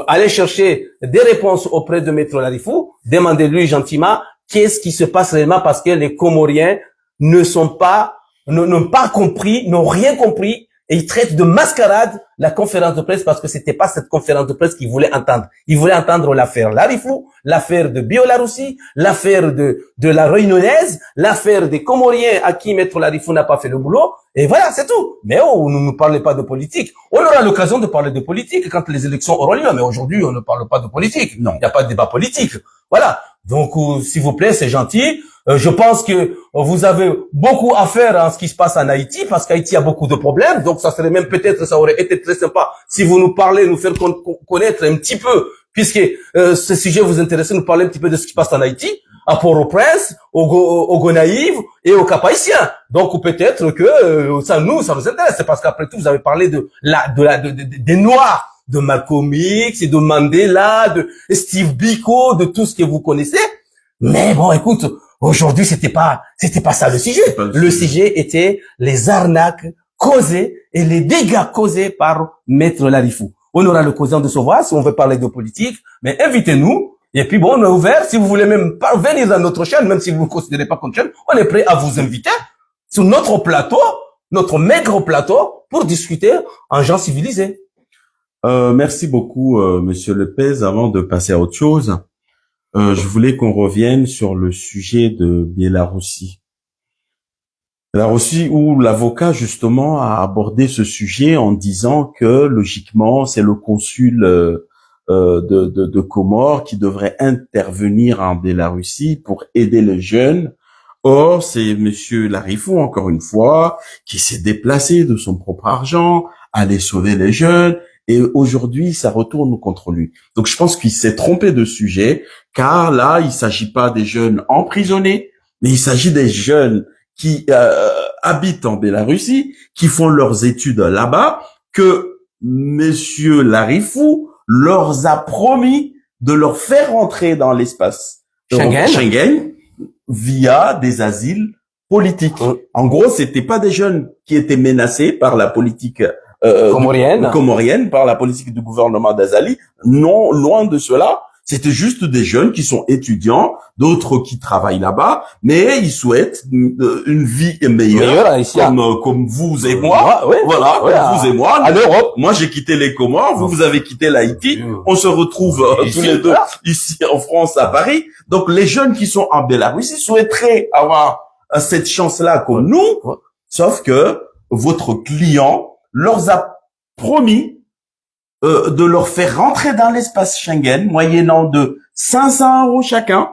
allez chercher des réponses auprès de Maître Larifou. Demandez-lui gentiment qu'est-ce qui se passe réellement parce que les Comoriens n'ont pas compris, n'ont rien compris. Et ils traitent de mascarade la conférence de presse parce que c'était pas cette conférence de presse qu'ils voulaient entendre. Ils voulaient entendre l'affaire Larifou, l'affaire de Biolaroussi, l'affaire de la Réunionnaise, l'affaire des Comoriens à qui Maître Larifou n'a pas fait le boulot. Et voilà, c'est tout. Mais ne nous parlez pas de politique. On aura l'occasion de parler de politique quand les élections auront lieu. Mais aujourd'hui, on ne parle pas de politique. Non, il n'y a pas de débat politique. Voilà. Donc, s'il vous plaît, c'est gentil. Je pense que vous avez beaucoup à faire en ce qui se passe en Haïti, parce qu'Haïti a beaucoup de problèmes. Donc, ça aurait été très sympa si vous nous parlez, nous faire connaître un petit peu, puisque ce sujet vous intéresse, nous parler un petit peu de ce qui se passe en Haïti, à Port-au-Prince, au Gonaïve et au Cap-Haïtien. Donc, peut-être que ça nous intéresse. C'est parce qu'après tout, vous avez parlé des Noirs, de Malcolm X et de Mandela, de Steve Biko, de tout ce que vous connaissez. Mais bon, écoute, aujourd'hui, c'était pas ça le sujet. Le sujet était les arnaques causées et les dégâts causés par Maître Larifou. On aura l'occasion de se voir si on veut parler de politique, mais invitez-nous. Et puis bon, on est ouvert. Si vous voulez même venir dans notre chaîne, même si vous ne considérez pas comme chaîne, on est prêt à vous inviter sur notre plateau, notre maigre plateau, pour discuter en gens civilisés. Merci beaucoup, Monsieur Lepez. Avant de passer à autre chose, je voulais qu'on revienne sur le sujet de Bielaroussi. Bielaroussi, où l'avocat, justement, a abordé ce sujet en disant que, logiquement, c'est le consul de Comores qui devrait intervenir en Biélorussie pour aider les jeunes. Or, c'est Monsieur Larifou, encore une fois, qui s'est déplacé de son propre argent, aller sauver les jeunes. Et aujourd'hui, ça retourne contre lui. Donc, je pense qu'il s'est trompé de sujet, car là, il s'agit pas des jeunes emprisonnés, mais il s'agit des jeunes qui habitent en Biélorussie, qui font leurs études là-bas, que Monsieur Larifou leur a promis de leur faire rentrer dans l'espace Schengen via des asiles politiques. En gros, c'était pas des jeunes qui étaient menacés par la politique comorienne, par la politique du gouvernement d'Azali. Non, loin de cela. C'était juste des jeunes qui sont étudiants, d'autres qui travaillent là-bas, mais ils souhaitent une vie meilleure, comme vous et moi. Comme vous et moi. À l'Europe. Moi, j'ai quitté les Comores, vous avez quitté l'Haïti. On se retrouve tous les deux ici en France, à Paris. Donc, les jeunes qui sont en Biélorussie souhaiteraient avoir cette chance-là comme nous, sauf que votre client leur a promis de leur faire rentrer dans l'espace Schengen, moyennant de 500 € chacun,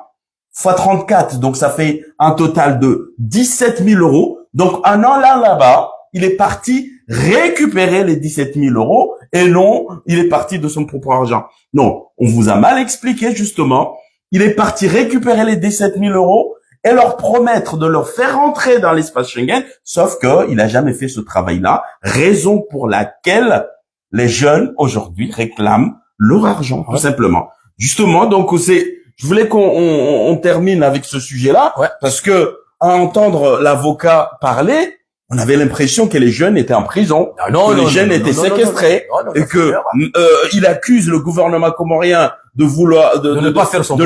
fois 34, donc ça fait un total de 17 000 €. Donc, en allant là-bas, il est parti récupérer les 17 000 € et non, il est parti de son propre argent. Non, on vous a mal expliqué, justement. Il est parti récupérer les 17 000 € et leur promettre de leur faire rentrer dans l'espace Schengen, sauf que il a jamais fait ce travail-là, raison pour laquelle les jeunes aujourd'hui réclament leur argent, tout simplement. Justement, donc je voulais qu'on termine avec ce sujet-là, parce que à entendre l'avocat parler, on avait l'impression que les jeunes étaient en prison, que les jeunes étaient séquestrés, et que il accuse le gouvernement comorien de vouloir de ne pas faire son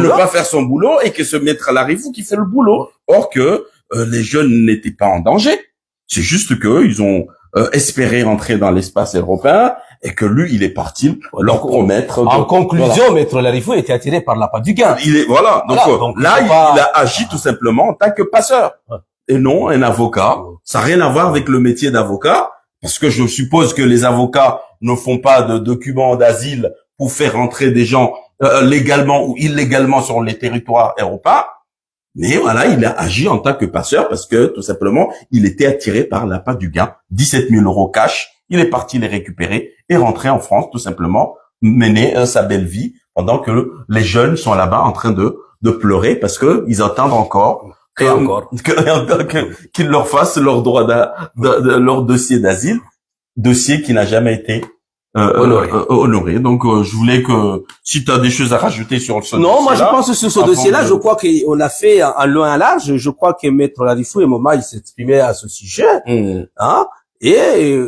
boulot et que ce Maître Larifou qui fait le boulot. Or que les jeunes n'étaient pas en danger. C'est juste que ils ont espéré rentrer dans l'espace européen et que lui, il est parti leur promettre. En conclusion, Maître Larifou était attiré par l'appât du gain. Il est voilà. Donc là, il a agi tout simplement en tant que passeur et non un avocat. Ça n'a rien à voir avec le métier d'avocat, parce que je suppose que les avocats ne font pas de documents d'asile pour faire rentrer des gens légalement ou illégalement sur les territoires européens. Mais voilà, il a agi en tant que passeur parce que, tout simplement, il était attiré par l'appât du gain. 17 000 € cash. Il est parti les récupérer et rentrer en France, tout simplement, mener sa belle vie pendant que les jeunes sont là-bas en train de pleurer parce que ils attendent encore qu'ils leur fassent leur droit leur dossier d'asile, dossier qui n'a jamais été honoré. Donc, je voulais que, si tu as des choses à rajouter sur ce dossier-là. Non, moi, je pense que sur ce dossier-là, je crois qu'on a fait un long et large. Je crois que Maître Larifou et Moma, ils s'exprimaient à ce sujet. Hein, et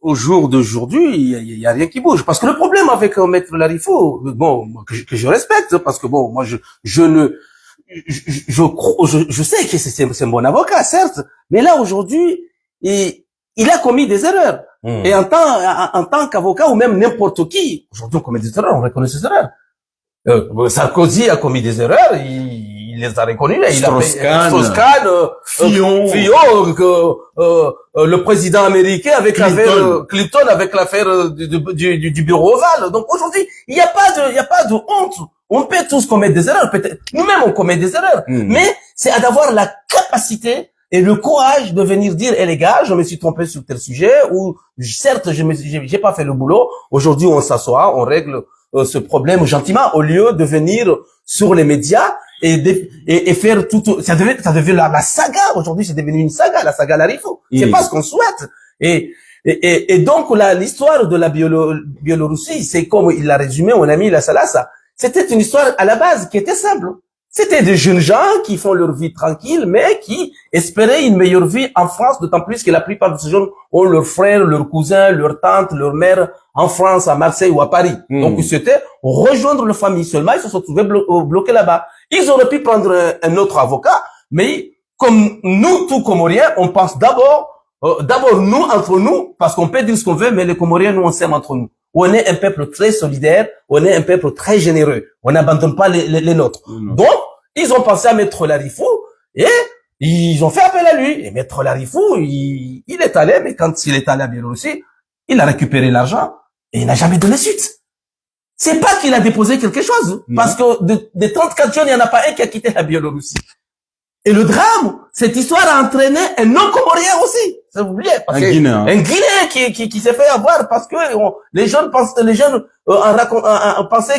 au jour d'aujourd'hui, il y a rien qui bouge. Parce que le problème avec Maître Larifou, bon, que je respecte, parce que bon, moi, je sais que c'est un bon avocat, certes, mais là, aujourd'hui, il a commis des erreurs. Et en tant qu'avocat, ou même n'importe qui, aujourd'hui on commet des erreurs, on reconnaît ces erreurs. Sarkozy a commis des erreurs, il les a reconnues. Strauss-Kahn, Fillon, le président américain avec l'affaire Clinton, avec l'affaire du bureau ovale. Donc aujourd'hui, il n'y a pas de honte. On peut tous commettre des erreurs, peut-être. Nous-mêmes, on commet des erreurs. Mais c'est d'avoir la capacité et le courage de venir dire, les gars, je me suis trompé sur tel sujet, ou certes, j'ai pas fait le boulot. Aujourd'hui, on s'assoit, on règle ce problème gentiment, au lieu de venir sur les médias et faire tout. Ça devient la saga. Aujourd'hui, c'est devenu une saga, la saga Larifou. C'est pas ce qu'on souhaite. Et donc l'histoire de la Biélorussie, c'est comme il l'a résumé, mon ami La Salassa. C'était une histoire à la base qui était simple. C'était des jeunes gens qui font leur vie tranquille, mais qui espéraient une meilleure vie en France, d'autant plus que la plupart de ces jeunes ont leurs frères, leurs cousins, leurs tantes, leurs mères en France, à Marseille ou à Paris. Donc, ils souhaitaient rejoindre leur famille. Seulement, ils se sont trouvés bloqués là-bas. Ils auraient pu prendre un autre avocat, mais comme nous, tous Comoriens, on pense d'abord nous, entre nous, parce qu'on peut dire ce qu'on veut, mais les Comoriens, nous, on s'aime entre nous. On est un peuple très solidaire, on est un peuple très généreux. On n'abandonne pas les nôtres. Donc, ils ont pensé à Maître Larifou et ils ont fait appel à lui. Et Maître Larifou, il est allé, mais quand il est allé à Biélorussie, il a récupéré l'argent et il n'a jamais donné suite. C'est pas qu'il a déposé quelque chose, parce que des 34 jeunes, il n'y en a pas un qui a quitté la Biélorussie. Et le drame, cette histoire a entraîné un non-comorien aussi. Ça vous oubliez? Un Guinéen. Un Guinéen qui s'est fait avoir parce que les jeunes pensaient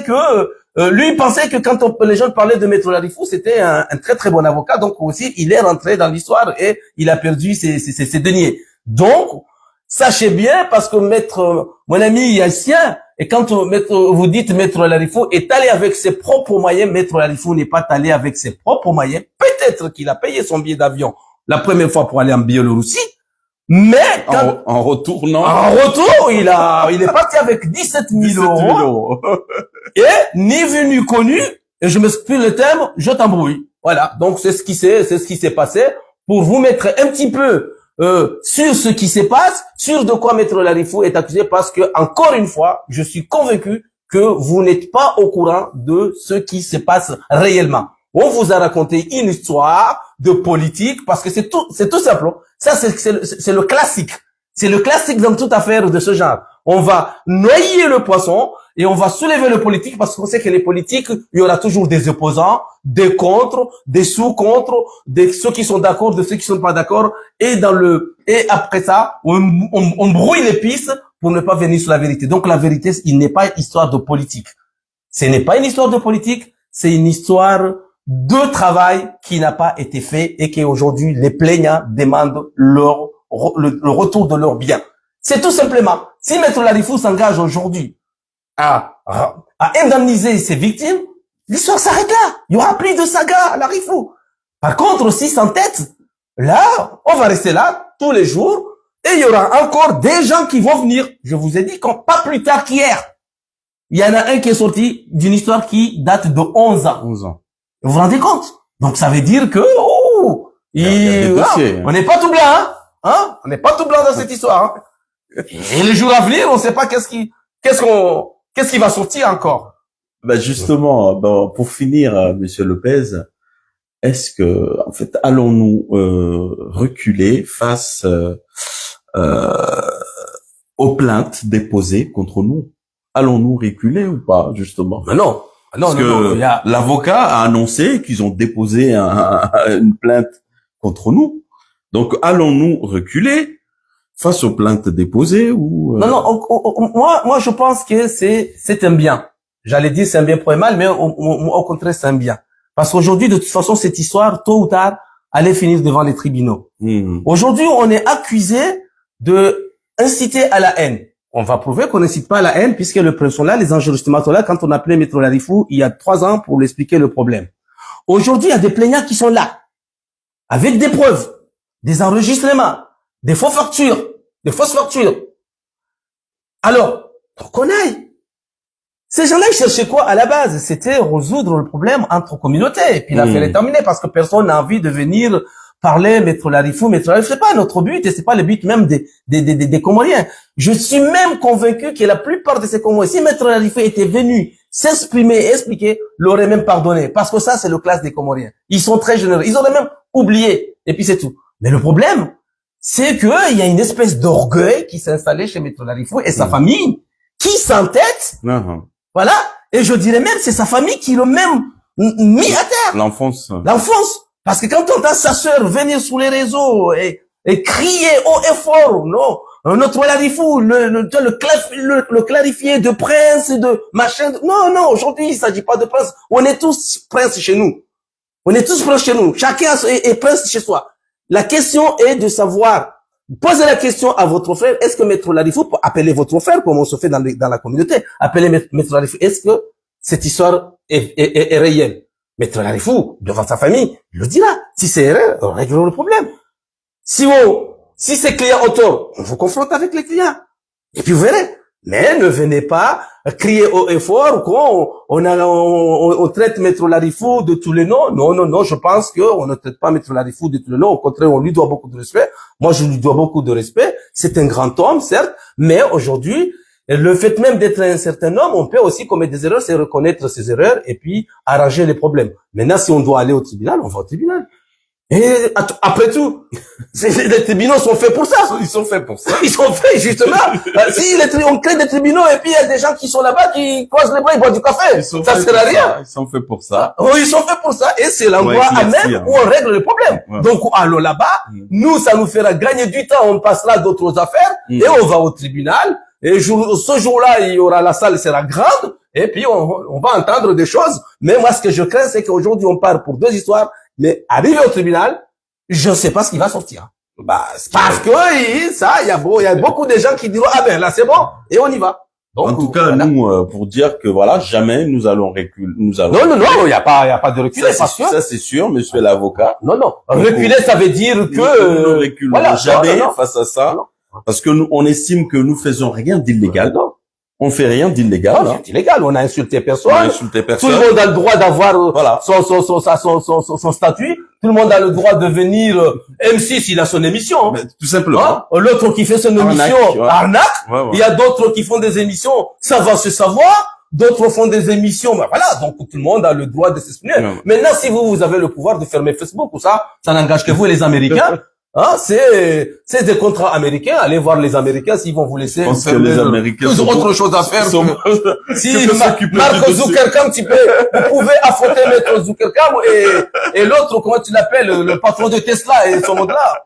que, lui pensait que quand les jeunes parlaient de Maître Larifou, c'était un très très bon avocat. Donc aussi, il est rentré dans l'histoire et il a perdu ses deniers. Donc, sachez bien, parce que mon ami haïtien, et quand vous dites Maître Larifou est allé avec ses propres moyens, Maître Larifou n'est pas allé avec ses propres moyens. Peut-être qu'il a payé son billet d'avion la première fois pour aller en Biélorussie, mais en retour, il est parti avec 17 000 euros. Et ni vu ni connu, et je m'explique le terme, je t'embrouille. Voilà. Donc c'est ce qui s'est passé pour vous mettre un petit peu sur ce qui se passe, sur de quoi Maître Larifou est accusé, parce que, encore une fois, je suis convaincu que vous n'êtes pas au courant de ce qui se passe réellement. On vous a raconté une histoire de politique, parce que c'est tout simple. Ça, c'est le classique. C'est le classique dans toute affaire de ce genre. On va noyer le poisson et on va soulever le politique, parce qu'on sait que les politiques, il y aura toujours des opposants, des contre, des sous-contre, ceux qui sont d'accord, de ceux qui sont pas d'accord. Et après ça, on brouille les pistes pour ne pas venir sur la vérité. Donc la vérité, il n'est pas histoire de politique. Ce n'est pas une histoire de politique, c'est une histoire de travail qui n'a pas été fait et qu'aujourd'hui les plaignants demandent le retour de leurs biens. C'est tout simplement, si Maître Larifou s'engage aujourd'hui à indemniser ses victimes, l'histoire s'arrête là. Il y aura plus de saga à Larifou. Par contre, si s'entête, là, on va rester là tous les jours et il y aura encore des gens qui vont venir. Je vous ai dit pas plus tard qu'hier. Il y en a un qui est sorti d'une histoire qui date de 11 ans. 11 ans. Vous vous rendez compte? Donc ça veut dire que On n'est pas tout blanc, hein? On n'est pas tout blanc dans cette histoire, hein? Et les jours à venir, on sait pas qu'est-ce qui va sortir encore. Ben justement, pour finir, Monsieur Lopez, est-ce que, en fait, allons-nous reculer face aux plaintes déposées contre nous? Allons-nous reculer ou pas, justement? Mais non. Parce que l'avocat a annoncé qu'ils ont déposé une plainte contre nous. Donc, allons-nous reculer face aux plaintes déposées ou Non, moi, je pense que c'est un bien. J'allais dire c'est un bien pour un mal, mais au contraire, c'est un bien. Parce qu'aujourd'hui, de toute façon, cette histoire, tôt ou tard, allait finir devant les tribunaux. Aujourd'hui, on est accusé de inciter à la haine. On va prouver qu'on n'incite pas à la haine, puisque le preuves sont là, les enregistrements sont là. Quand on appelait Maître Larifou, il y a 3 ans, pour lui expliquer le problème. Aujourd'hui, il y a des plaignants qui sont là, avec des preuves, des enregistrements, des fausses factures. Alors, pour qu'on aille. Ces gens-là, ils cherchaient quoi à la base? C'était résoudre le problème entre communautés. Et puis l'affaire est terminée parce que personne n'a envie de venir parler Maître Larifou. C'est pas notre but et c'est pas le but même des Comoriens. Je suis même convaincu que la plupart de ces Comoriens, si Maître Larifou était venu s'exprimer et expliquer, l'aurait même pardonné. Parce que ça, c'est le classe des Comoriens. Ils sont très généreux. Ils auraient même oublié. Et puis c'est tout. Mais le problème, c'est que il y a une espèce d'orgueil qui s'est installé chez Maître Larifou et sa famille qui s'entête. Voilà. Et je dirais même, c'est sa famille qui l'a même mis à terre. L'enfonce. Parce que quand on entend sa sœur venir sur les réseaux et crier haut et fort, non, notre Larifou, le clarifier de prince et de machin. Non, aujourd'hui, il s'agit pas de prince. On est tous princes chez nous. Chacun est prince chez soi. La question est de savoir, posez la question à votre frère, est-ce que Maître Larifou, appelez votre frère, comme on se fait dans la communauté, appelez Maître Larifou, est-ce que cette histoire est réelle? Maître Larifou, devant sa famille, il le dira. Si c'est erreur, on réglera le problème. Si ces clients ont tort, on vous confronte avec les clients. Et puis vous verrez. Mais ne venez pas crier haut et fort on traite Maître Larifou de tous les noms. Non, je pense qu'on ne traite pas Maître Larifou de tous les noms. Au contraire, on lui doit beaucoup de respect. Moi, je lui dois beaucoup de respect. C'est un grand homme, certes, mais aujourd'hui, le fait même d'être un certain homme, on peut aussi commettre des erreurs, c'est reconnaître ses erreurs et puis arranger les problèmes. Maintenant, si on doit aller au tribunal, on va au tribunal. Et après tout, les tribunaux sont faits pour ça. Ils sont faits justement. Si on crée des tribunaux et puis il y a des gens qui sont là-bas qui croisent les bras, ils boivent du café. Ça sert à rien. Ils sont faits pour ça. Oui, ils sont faits pour ça. Et c'est l'endroit à même où on règle les problèmes. Ouais. Donc, allons là-bas. Nous, ça nous fera gagner du temps. On passera d'autres affaires et on va au tribunal. Et ce jour-là, il y aura, la salle sera grande. Et puis, on va entendre des choses. Mais moi, ce que je crains, c'est qu'aujourd'hui, on part pour 2 histoires. Mais arrivé au tribunal, je ne sais pas ce qui va sortir. Parce que il y a beaucoup de gens qui diront là c'est bon et on y va. Donc, en tout cas, voilà. Nous pour dire que voilà, jamais nous allons reculer. Non, il y a pas de reculer. Ça c'est sûr, monsieur l'avocat. Non. Reculer, ça veut dire que nous ne reculerons jamais face à ça, parce que nous on estime que nous faisons rien d'illégal. On fait rien d'illégal. Non, c'est illégal. On a insulté personne. Tout le monde a le droit d'avoir son statut. Tout le monde a le droit de venir M6, il a son émission. Mais, tout simplement. L'autre qui fait son émission, arnaque. Ouais. Il y a d'autres qui font des émissions, ça va se savoir. D'autres font des émissions, voilà. Donc tout le monde a le droit de s'exprimer. Maintenant, si vous avez le pouvoir de fermer Facebook ou ça n'engage que vous et les Américains. C'est des contrats américains. Allez voir les Américains s'ils vont vous laisser. Je pense que les Américains ont autre chose à faire. Si Mark Zuckerberg, vous pouvez affronter Maître Zuckerberg et l'autre, comment tu l'appelles, le patron de Tesla et son mode-là.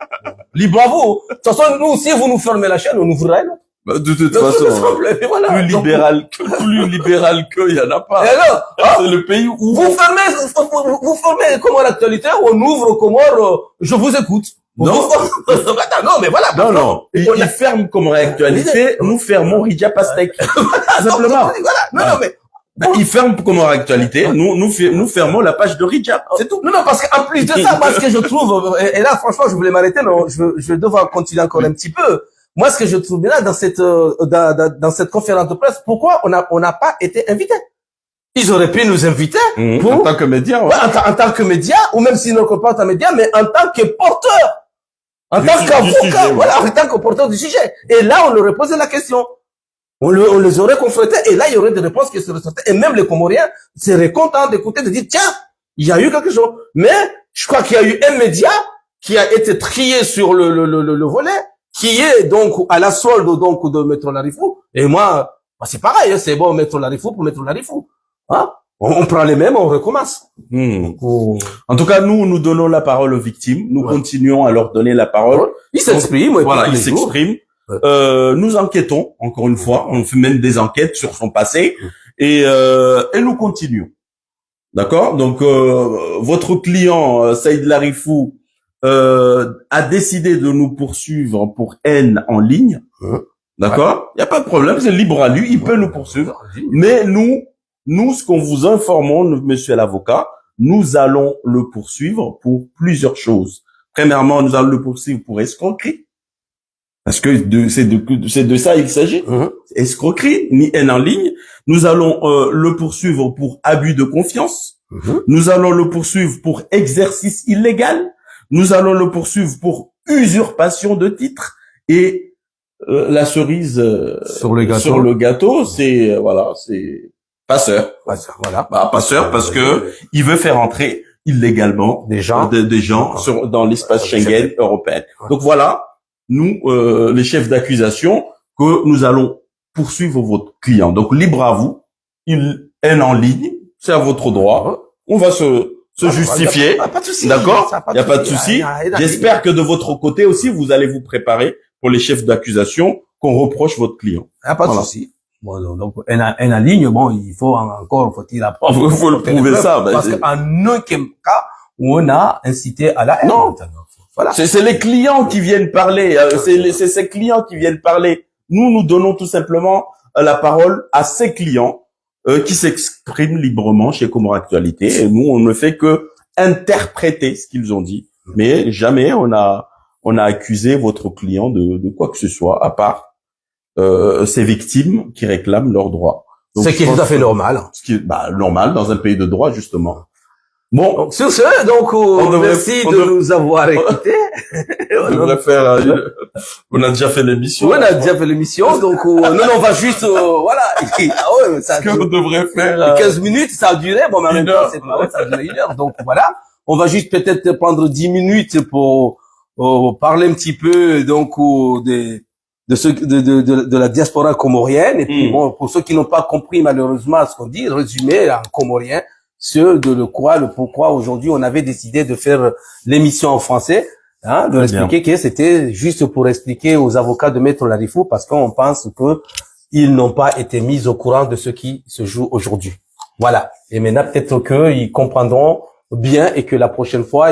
Libre à vous. De toute façon, nous, si vous nous fermez la chaîne, on ouvrira une autre. De toute façon, voilà. plus libéral que il y en a pas. C'est le pays où vous fermez comment l'actualité, on ouvre comment je vous écoute. Non, mais voilà. Non. Il ferme comme réactualité, nous fermons Ridia Pastèque. Simplement. Non, mais. Il ferme comme réactualité, nous fermons la page de Ridia. C'est tout. Non, parce qu'en plus de ça, moi, ce que je trouve, et là, franchement, je voulais m'arrêter, mais je vais devoir continuer encore un petit peu. Moi, ce que je trouve bien là, dans cette conférence de presse, pourquoi on n'a pas été invité? Ils auraient pu nous inviter en tant que média, ouais, en tant que média, ou même s'ils ne pas en tant que média, mais en tant que porteur. En tant qu'avocat, voilà, en tant que porteur du sujet. Et là, on leur aurait posé la question. On les aurait confrontés, et là, il y aurait des réponses qui se ressortaient. Et même les Comoriens seraient contents d'écouter, de dire, tiens, il y a eu quelque chose. Mais, je crois qu'il y a eu un média qui a été trié sur le volet, qui est donc à la solde, donc, de Maître Larifou. Et moi, bah, c'est pareil, hein, c'est bon, Maître Larifou pour Maître Larifou. Hein? On prend les mêmes, on recommence. En tout cas, nous donnons la parole aux victimes. Nous continuons à leur donner la parole. Ils s'expriment. Voilà, ils s'expriment. Nous enquêtons, encore une fois. On fait même des enquêtes sur son passé. Et nous continuons. D'accord? Donc, votre client, Saïd Larifou, a décidé de nous poursuivre pour haine en ligne. D'accord? Il n'y a pas de problème. C'est libre à lui. Il peut nous poursuivre. Mais nous, ce qu'on vous informons, monsieur l'avocat, nous allons le poursuivre pour plusieurs choses. Premièrement, nous allons le poursuivre pour escroquerie. Parce que c'est de ça il s'agit. Escroquerie, ni haine en ligne. Nous allons le poursuivre pour abus de confiance. Nous allons le poursuivre pour exercice illégal. Nous allons le poursuivre pour usurpation de titre. Et la cerise sur le gâteau, c'est voilà, c'est passeur. Voilà. Bah, passeur parce que il veut faire entrer illégalement des gens dans l'espace Schengen européen. Donc voilà, nous les chefs d'accusation que nous allons poursuivre votre client. Donc libre à vous. Il haine en ligne, c'est à votre droit. On va se justifier. Pas de souci. D'accord? Il y a pas de souci. J'espère que de votre côté aussi vous allez vous préparer pour les chefs d'accusation qu'on reproche votre client. Pas de souci. Bon, donc, en ligne, bon, il faut faut-il apprendre. Il faut le prouver ça. Parce qu'en aucun cas, on a incité à la haine. Non. Voilà. C'est les clients qui viennent parler. C'est ces clients qui viennent parler. Nous donnons tout simplement la parole à ces clients, qui s'expriment librement chez Comores Actualité. Et nous, on ne fait que interpréter ce qu'ils ont dit. Mais jamais on a accusé votre client de quoi que ce soit, à part ces victimes qui réclament leurs droits. Ce qui est tout à fait normal. Ce qui est normal dans un pays de droit, justement. Bon, donc, sur ce, donc merci de nous avoir écoutés. On devrait faire. On a déjà fait l'émission. Oui, on a déjà fait l'émission, donc non, on va juste voilà. Ça. Ce qu'on devrait faire. 15 minutes, ça a duré. Bon, mais en même temps, c'est pas vrai, ça a duré 1 heure. Donc voilà, on va juste peut-être prendre 10 minutes pour parler un petit peu donc de la diaspora comorienne. Et puis bon, pour ceux qui n'ont pas compris malheureusement ce qu'on dit, résumé en comorien sur le pourquoi aujourd'hui on avait décidé de faire l'émission en français, hein, de expliquer que c'était juste pour expliquer aux avocats de Maître Larifou, parce qu'on pense que ils n'ont pas été mis au courant de ce qui se joue aujourd'hui. Voilà. Et maintenant peut-être qu'ils comprendront bien et que la prochaine fois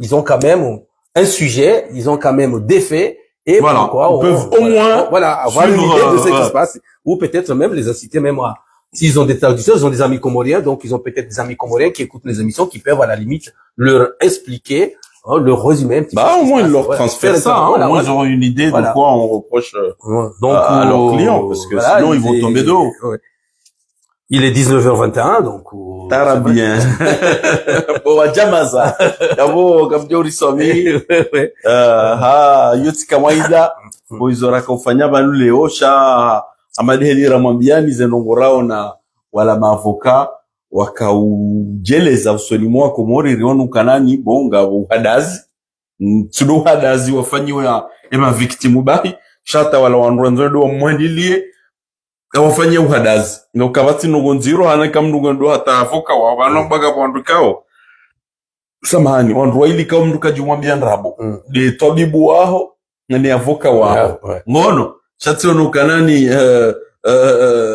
ils ont quand même un sujet, ils ont quand même des faits. Et voilà, pourquoi ils peuvent au moins avoir une idée de ce qui se passe, ou peut-être même les inciter même à, s'ils ont des traducteurs, ils ont des amis comoriens, donc ils ont peut-être des amis comoriens qui écoutent les émissions, qui peuvent à la limite leur expliquer, leur résumer un petit peu. Au moins ils leur transfèrent ça, hein, au moins ils auront une idée de quoi on reproche à leurs clients, parce que sinon ils vont tomber de haut. Il est 19h21, donc tara bien. Bon, jamaza. Yabo kabjori somi. Yuti kawaida. Boizora kufanya banu leo sha amadheli ramwambiani zenongorao na wala maavoka wakaujeleza usoni mwa Komori rionu kanani bonga uhadazi. Tsudo uhadazi wafanyiwe ema victimu bahi. Shata wala wanronzodo wa mwendilie. Kawafanya uhadazi. Ngo kabati nugonziro hana kamnugando hata avoka wa banambaga bandukao. Samahani, wandu ili kamnduka jumwambia ndrabo. De tobibu waho ni avoka wao. Ngono, shati ono kanani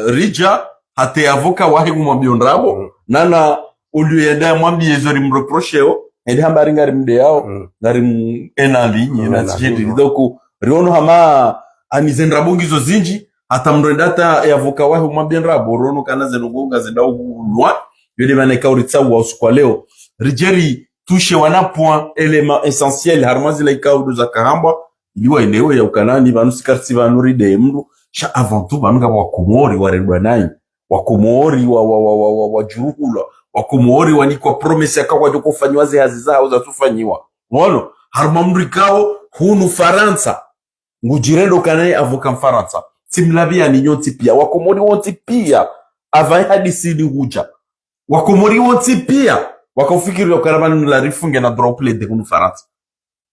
rija hate avoka wahi kumwambia ndrabo. Nana uliyenda mwambie zori mreprocheo. Edi hambari ngari mde yao. Ngari enali na tijedi doku riono hama anizendrabo ngizo zinji. Hata mrendata ya voka wahi umwambia ndrabo rono kana zenongonga zedauwa yode maneka uritsa wa usukwa leo rijeri touche wana point élément essentiel harmazi la ikaudu za kahamba iliwa eneo ya ukanani banu sikarti banu ride mru sha avant tout banu wa Komori warendwa nayi wakomori wa juruhula wakomori wanikwa promese akawa joko fanywa ze hazi zao za tufanyiwa ngono harma mrikao hunu Faransa ngujirendo kanaye avoka Faransa timlavia ni nyoti pia wakomori wonti pia avai hadisi ni huja wakomori wonti pia wakafikiri wakarabani la rifunge na drople de hunu Faransa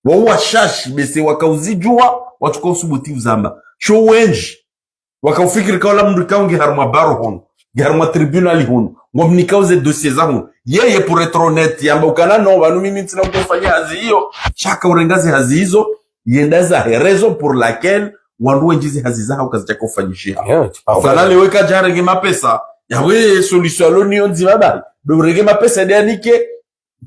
wa shashi bese wakauzijua watuko subuti zamba show wenji wakafikiri kawala mrikao ngi harma baro hono garma tribunal hono ngomnikauze dossier zangu yeye pour être honnête yamba ukana no banu mimi ntina kufanya hazi hiyo shaka urengaze hazi hizo yendaza raison pour laquelle wandu wenjizi hazi zao kazi chako kufanyishia ukana leweka jarenge mapesa yawe solution l'union nzima berege mapesa ndianike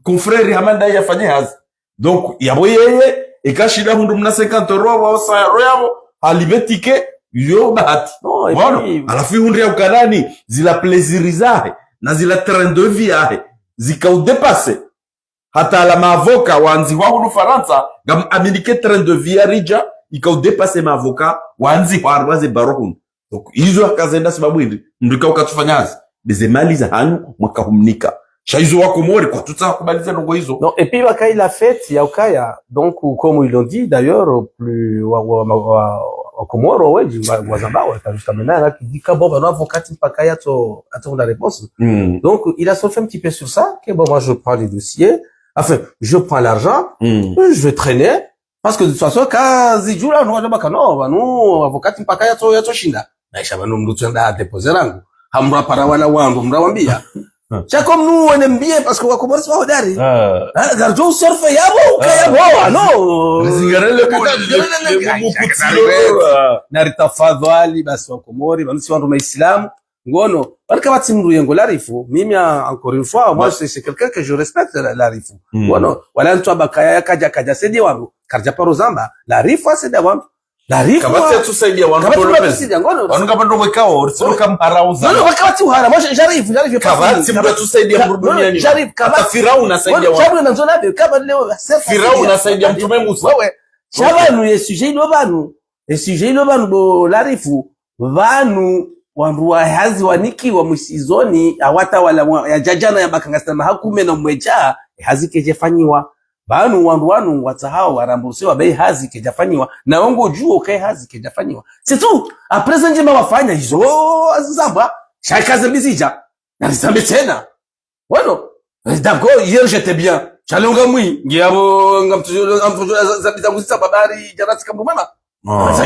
confrère hamanda yafanye hazi donc yawe yeye ikashida hundu mna 50 euro wa 100 euro yabo alibetike yo bahati voilà alafu hundi ya ukanani zila plaisirizahe na zila train de vie ahe zikaudepase hata la maavoka wanzi wa Faransa gam aminike train de vie rija ikaudepase maavoka wanzi warwaze barohun donc hizo akazenda sababu hindi ndika ukatufanyazi bezemali za hanyu mwakahumnika shaizo wako mori kwa tuta kubaliza nongo hizo non et puis wakai la fête ya ukaya donc comme ils l'ont dit d'ailleurs plus Komoro weji wazambawa jusqu'à maintenant là qui dit que bon ben avocat mpaka yato attend la réponse donc il a sauté un petit peu sur ça que bon moi je prends les dossiers enfin je prends l'argent je vais traîner parce que de toute façon quand zijula no wajaba no banu avocat mpaka yato shinda naisha banu mrutenda déposer rangu hamra para wana wangu mrawambia chako mnu enembie parce que wakomori swa hodari garjo surfe yabo ukayabo no rizingarele na ritafadhali basi wakomori bansi wandu maislamu ngono barka batimru yengo larifu mimi encore une fois moi c'est quelqu'un que je respecte larifu ngono wala ntu abakaya kaja sedi wangu karja parozamba larifu asedi wangu larifu kabati tusaidia wangu wanunga bando wekao risuluka mparauza no wakati uhara moi j'arrive kabati mba tusaidia muruduniani hata Firauna saidia wangu chabu nanzona be kaba leo Firauna saidia mtume Musa wewe chabanu yesujet lo banu bo larifu vanu wandu hazi waniki wa musizoni awata wala ya jajana ya bakangasta mahakume na mweja hazi kejefanyiwa banu wandu watahao warambusiwa bei hazi kejafanyiwa na wangu juo kai hazi kejafanyiwa c'est tout après nje mawafanya hizo azamba shakaze bizija na nisambe tena bueno d'accord hier j'étais bien chalonga mwi ngiabo ngamtujo zabita kuzita babari jarati kamrumama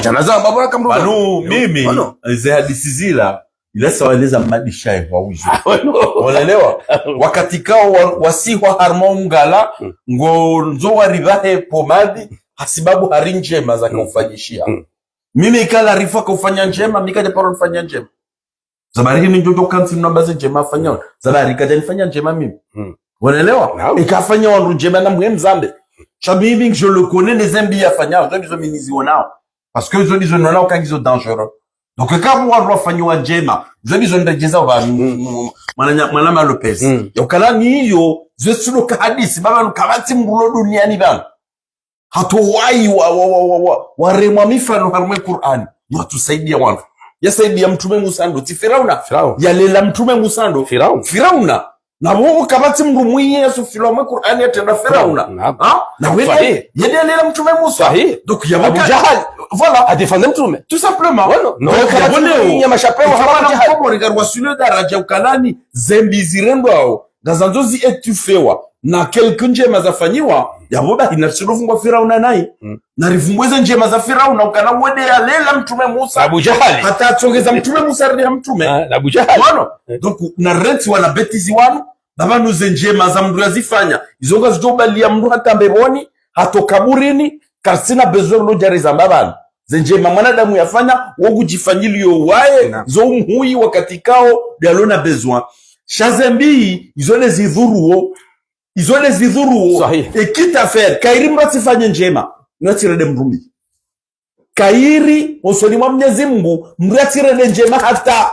jana zamba bora kamrumama banu mimi ze hadisi zila ila sawaeleza madisha wa ujo unaelewa wakati kao wasihwa harmo ngala ngo nzo warivahe pomadi hasibabu hari njema za kufanyishia mimi ikala rifa kufanya njema mikaje paro nifanya njema zabari hini njojo kansi mnabaze njema afanya zabari kaja nifanya njema mimi unaelewa ikafanya wandu njema na mwe mzambe chabibi je le connais les zambia afanya zo bizo miniziwa nao parce que zo bizo nao kangizo dangereux donc kama wandu wafanywa njema zo bizo ndajeza wa mwana Lopez yokala niyo zo sunuka hadisi baba nukabati mbulo duniani bana hatuwai wa remwa mifano harumwe Qur'ani watusaidia wandu yasaidia mtume Musa ndo ti Firauna yalela mtume Musa ndo Firauna na wao kabati mndu mwiye Yesu Firauna Qur'ani atenda Firauna na wewe yalela mtume Musa donc ya Abu Jahal voilà a défendre mtume tout simplement non kabati ya mashapeo hapana hapo rigarwa sule daraja ukalani zembi zirendo ao ngazanzozi etufewa na quelques njema zafanyiwa yaboda inashirufungwa Firauna nai na rifungweze njema za Firauna ukana wede yalela mtume Musa Abu Jahal hata atongeza mtume Musa rudi mtume Abu Jahal wana donc na renti wana betizi wanu babanu ze njema za mndu yazifanya izonga zijobalia mndu hata mbeboni hato kaburini karsina besoin lo jari za babanu ze njema mwanadamu yafanya wogujifanyilio wae zo mhui wakati kao dialona besoin shazembi izole zidhuruo et quitte à faire kairi mratifanye njema mratirede mrumi kairi osoni mwa Mwenyezi Mungu mratirede njema hata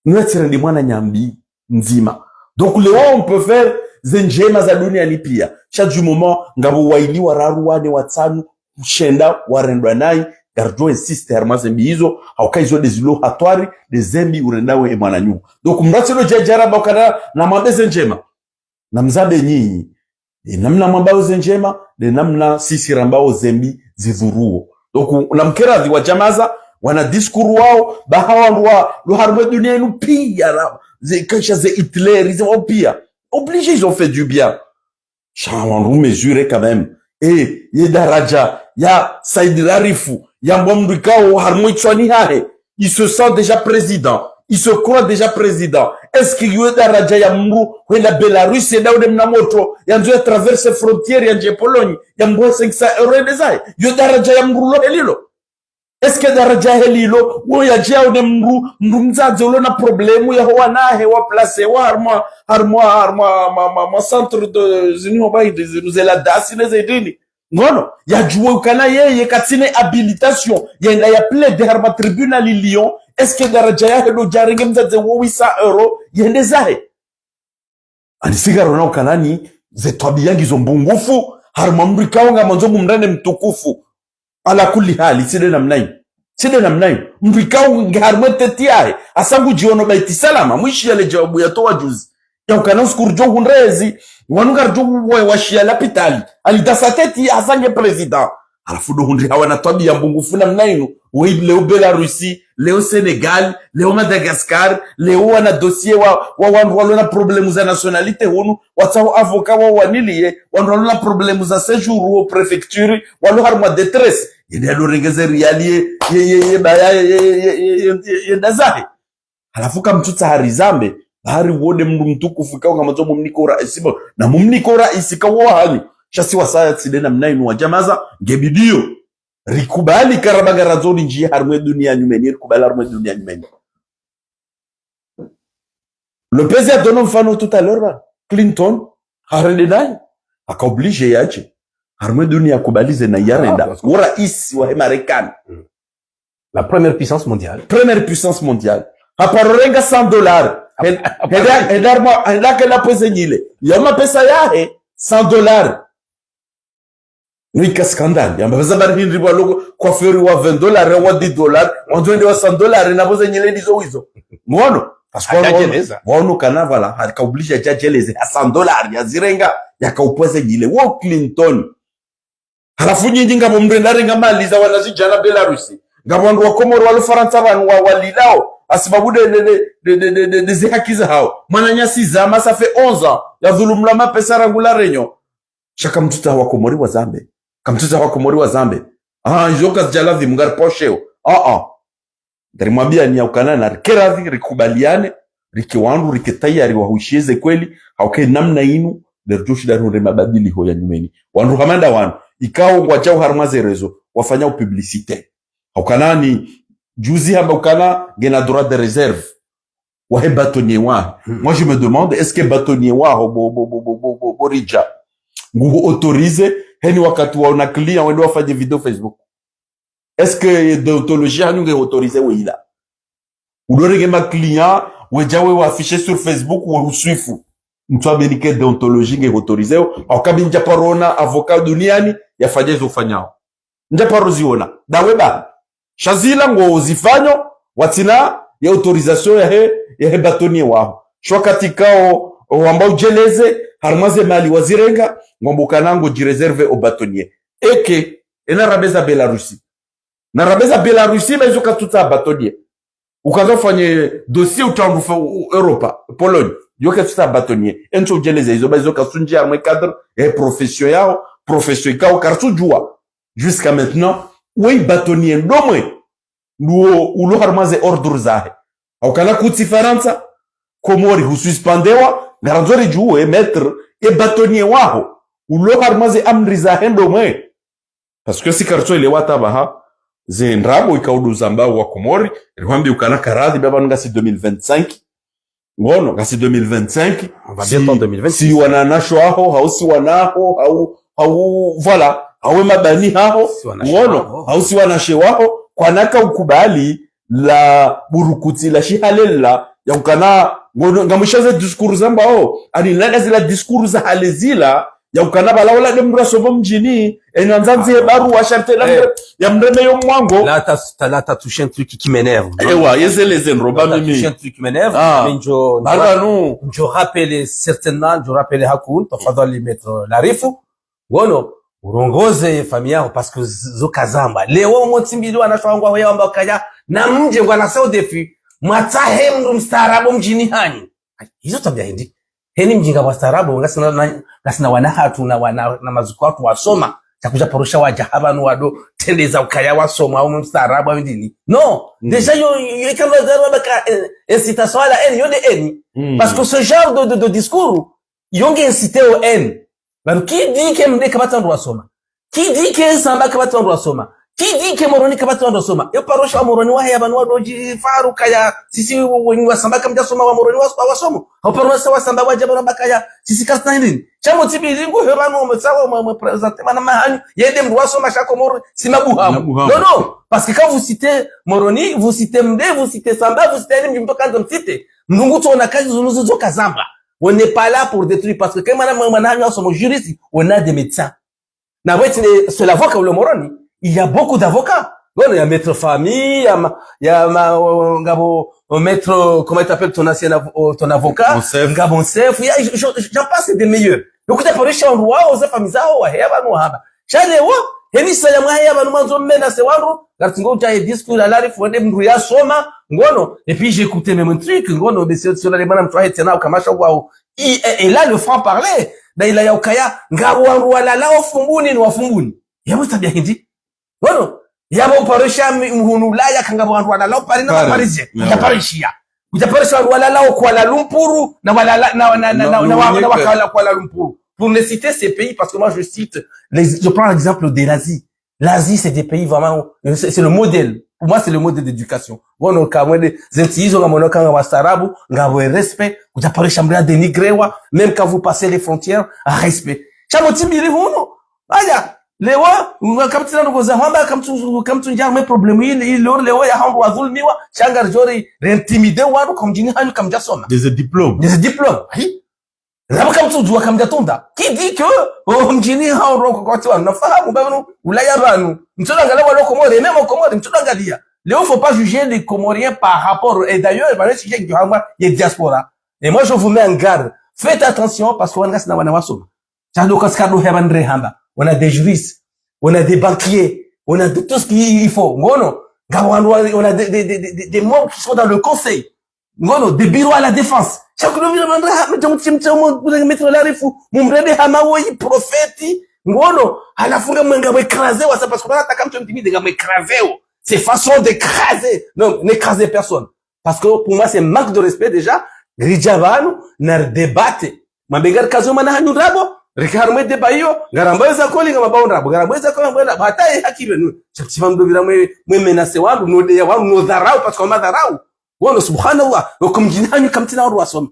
mratirede mwana nyambi nzima donc le on peut faire ze njema za dunia ni pia chaque du moment ngabo waili wararuane watanu kushenda warendwa nai garjo insiste harma zembi hizo haukaizo dezilo hatwari dezembi urendawe mwananyu donc mratsilo jajara bakana na mabeze njema na mzabe nyinyi namna mambao zenjema de namna sisi rambao zembi zidhuruo donc na mkeradhi wa jamaza wana diskuru wao bahawa lo harma dunia inu pia kasha ze Hitler ils ont pia obligé ils ont fait du bien on mesurer quand même et ye daraja ya Said Larifu ya mbomrikao harmoichwani hahe il se sent déjà président il se croit déjà président est-ce que ye daraja ya mru wenda Belarus et daude mnamoto yanzo ya traverse frontière ya nje Pologne ya mbo 500 € desai ye daraja ya mru lo helilo est-ce que daraja helilo wo ya jao de mru mzazo lo na problème ya ho nahe wa place wa harma centre de zinu bayi de zela dasine zedini ngono ya juwe kana yeye katine habilitation yenda ya plaide harma tribunal Lyon est-ce que daraja ya helo jarenge mzaze wo 800 € yende zahe anisigaro na kanani zetwabiyangi zo mbungufu harma mrikao nga manzo mumrane mtukufu ala kulli hali side namnai mrikao ngarmo tetiae asangu jiono baiti salama mwishi yale jawabu ya toa juzi ya ukana uskurjo hunrezi wanungarjo wa shia lapitali alidasateti asange president alafu do hundri hawana tabi ya mbungufu namnainu wei leo Belarusi leo Senegal leo Madagascar leo wana dossier wa wanrolo na problemu za nationalité hunu watao avocat wa waniliye wanrolo na problemu za séjour au préfecture walo harma détresse yende lo regeze rialie ye baya ye dazahe alafu kamtutsa harizambe bahari wode mndu mtukufu kao kama zomo mnikora isibo na mumnikora isikawa hali shasi wasaya tsidena mnainu wa jamaza ngebidio rikubali karabagara zoni njia harmwe dunia nyumeni rikubali harmwe dunia nyumeni le président a donné mfano tout à l'heure Clinton harendenai akaoblige yache harmwe dunia kubalize na yarenda uraisi wa Marekani la première puissance mondiale aparorenga $100 Edarma la pesa nyile yama pesa yahe $100 Nika skandal yamba pesa bari hindi wa logo kwa feri wa $20 wa $10 wanzwende wa $100 na pesa nyile ndizo hizo mwono waonu kanavala halikaublisha jajeleze $100 ya zirenga yakaupweze nyile wa Clinton halafu nyingi ngabo mrendare ngamaliza wanazijana Belarusi ngabo wandu wa Komoro wa Faransa walilao asibabu de zihakiza hao mananyasi zama ça fait 11 ans ya dhulumla mapesa rangula renyo shaka mtuta wa Komori wa Zambe kamtuta wa Komori wa Zambe njoka jalavi mungar posheo ndarimwambia ni ukana na keravi rikubaliane rikiwandu rikitayari wa huishize kweli hauke namna inu derjoshi darunde mabadili ho ya nyumeni wandu kamanda wanu ikao kwa chao harmaze rezo wafanya publicité haukana ni juzi hamba ukana gena droit de réserve wahe bâtonnier wa moi je me demande est-ce que bâtonnier wa borija ngugo autoriser heni wakati wa una client wende wafanye video Facebook est-ce que déontologie hanu nge autoriser weila udorege ma client wejawe wa afficher sur Facebook wa uswifu mtu amerike déontologie nge autoriser au kabinja parona avocat duniani yafanye zo fanyao nje paroziona dawe ba shazila ngo zifanyo watina ya autorisation ya bâtonnier wao shwakati kao ambao jeleze harmaze mali wazirenga ngombo kanango jireserve au bâtonnier eke ena rabeza Belarusi mezo katuta bâtonnier ukaza fanye dossier utandu Europa Pologne yoka tuta bâtonnier encho jeleze izo bazo kasunji arme cadre et profession kao kartu jua jusqu'à maintenant oui bâtonnier ndomwe nuo ulo harmaze ordre zahe au kana kuti Faransa Komori hususpendewa ngaranzori juwe maître et bâtonnier waho ulo harmaze amri zahe ndomwe parce que si karto ile wata baha zendrabo ikaudu zamba wa Komori rwambi ukana karadhi baba ngasi 2025 ngono ngasi 2025 on va bientôt en 2026 si wana nasho aho hausi wanaho au voilà awe mabani hao ngono hausi wanashe wao kwanaka ukubali la burukuti la shihalela ya ukana ngono ngamushaze discours zambao ani nada zila discours za halezila ya ukana balaula de mra sobo mjini enanzanzi baru wa charte la ya mreme yo mwango. Là t'as touché un truc qui m'énerve. Ewa yezele zenroba mimi. Touché un truc qui m'énerve. Mais je rappelle certainement, je rappelle hakun tafadhali mettre la rifu. Wono urongoze familia parce que zokazamba leo motimbili anashwangwa wewe ambao kaya na mje ngwana sao defi mwatahe mndu mstaarabu mjini hani hizo tabia hindi heni mjinga wa staarabu ngasina wanahatu na mazuko watu wasoma takuja porosha waja habanu wado tendeza ukaya wasoma au mstaarabu au ndini non déjà yo kama zero baka incitation à la haine yo de haine parce que ce genre de discours yonge inciter au haine. Ben, qui dit que Mde kabata ndo wasoma? Qui dit que Samba kabata ndo wasoma? Qui dit que Moroni kabata ndo wasoma? Yo parosha Moroni wa haya banwa doji faru kaya sisi wengi wa Samba kamja soma wa Moroni wa wasomo. Au parosha wa Samba wa jabana bakaya sisi kasta ndini. Chamo tibi lingo hebano msawa ma présenter mana mahanyu yende mdu wasoma shako Moroni simabuhamu. Non, parce que quand vous citez Moroni, vous citez Mde, vous citez Samba, vous citez Mde mtoka ndo msite. Mnungu tu onakaji zunuzu kazamba. On n'est pas là pour détruire parce que quand on sommes juristes, on a des médecins. C'est l'avocat ou le Moroni. Il y a beaucoup d'avocats. Il y a maître famille, il y a maître, comment tu appelles ton ancien ton avocat? Gabon Sef. J'en passe des meilleurs. Donc, tu as parlé chez un roi, aux familles, Henisa ya mwaya banu manzo mena se wangu gartingo cha discours la lari fone mndu ya soma ngono et puis j'ai écouté même un truc ngono monsieur sur les manam toi tena ukamasha wao et là le franc parler da ila ya ukaya ngabu wangu wala lao fumbuni ni wafumbuni yabo tabia hindi ngono yabo parosha mhunu la ya kangabu wangu wala lao pari na parisien ya parisia utaparisha wala lao Kuala Lumpur na wala na wakala Kuala Lumpur. Pour ne citer ces pays, parce que moi je prends l'exemple de l'Asie. L'Asie, c'est des pays vraiment, c'est le modèle. Pour moi, c'est le modèle d'éducation. Bon, donc, quand les entités ont mon quand wastarabu, ngabo respect, vous appelez chambra dénigrewa, même quand vous passez les frontières, à respect. Chamoti milihuno. Aya, lewa, comme tu n'as pas comme tu n'as pas problème, il leur lewa ya hangu azul miwa, changar jori, réintimider wanu, comme jini hanyu, comme jasona. Des diplômes. Qui dit que mjini hao roko kwa watu nafahamu bano ulaya banu mtoto angalia wale Comores même au Comores mtoto angalia Léo faut pas juger les Comoriens par rapport et d'ailleurs il sujet qui y a diaspora et moi je vous mets en garde faites attention parce qu'on reste dans wanawasoma chando kaskado hebandre hamba on a des juristes on a des banquiers on a tout ce qu'il faut ngono on a des membres qui sont dans le conseil ngono des bureaux à la défense chaque mettre la rifu mumrede hamawi prophète ngono anafunga mwenga écraser wa ça parce qu'on attaque comme tu me dis écraser c'est façon d'écraser non n'écraser personne parce que pour moi c'est manque de respect déjà rijavanu na débat mabengar kazo mana hanyu rabo rekarme de bayo garambeza koli ngama bawo rabo garambeza koli ngama batai hakibe no chaptima ndo bila mwe menace wangu no de wangu no dharau parce qu'on m'a dharau wono subhanallah comme jinanyu comme tina wasoma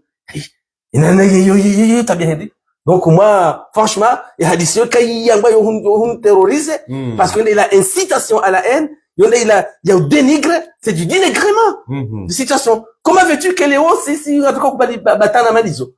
inana yo tabia hindi donc moi franchement il a dit ce qu'il y a un terrorisme parce qu'il a incitation à la haine il y a dénigre c'est du dénigrement de situation comment veux-tu que Léo si atako kubali batana malizo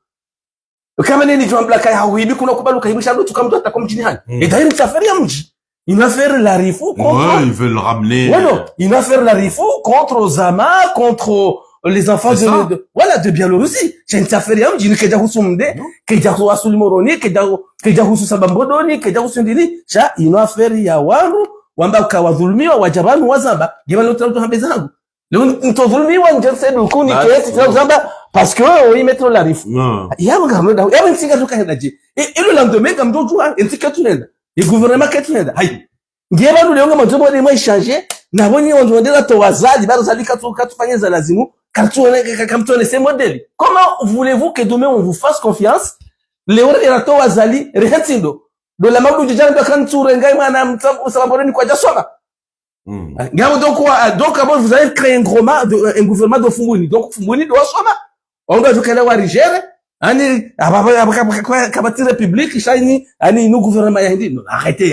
kama nini Joan Black hauibi kuna kubali ukaibisha ndo tukamtoa atakom mjini hani et d'ailleurs il s'affaire ya mji il va faire la rifou contre ils veulent ramener non il va faire la rifou contre Zama contre les enfants de Biélorussie. J'ai une affaire yam, j'ai que jahusu mde, que jahusu Moroni, que jahusu Sabambodoni, que jahusu ndini. Cha, ino affaire ya wangu, wamba kawadhulumiwa wajabanu wazamba, gima lotra hambe zangu. Leo mtodhulumiwa njense dukuni kiasi cha zamba parce que oui mettre la rifu. Yabo ngamda, yabo nsinga tukahendaje. Et le lendemain comme d'autres jours, ntika tunenda. Le gouvernement ketunenda. Hai. Ngeba leo ngama mtobo ni mwa changer. Na boni ondondela to wazali, bado zali katufanya za lazimu. Ces modèles. Comment voulez-vous que demain on vous fasse confiance? Léo Erato Wazali, Rehatindo. De la Mabou du Jan de Kantour, Ngaïman, Sababoreni, Kwadjasoma. Donc, avant, vous allez créer un gouvernement de Fumuni. Donc, Fumuni doit soma. On doit jouer à Rigère. Ani, Kabati République, Chani, Ani, nous gouvernement Yahindi. Arrêtez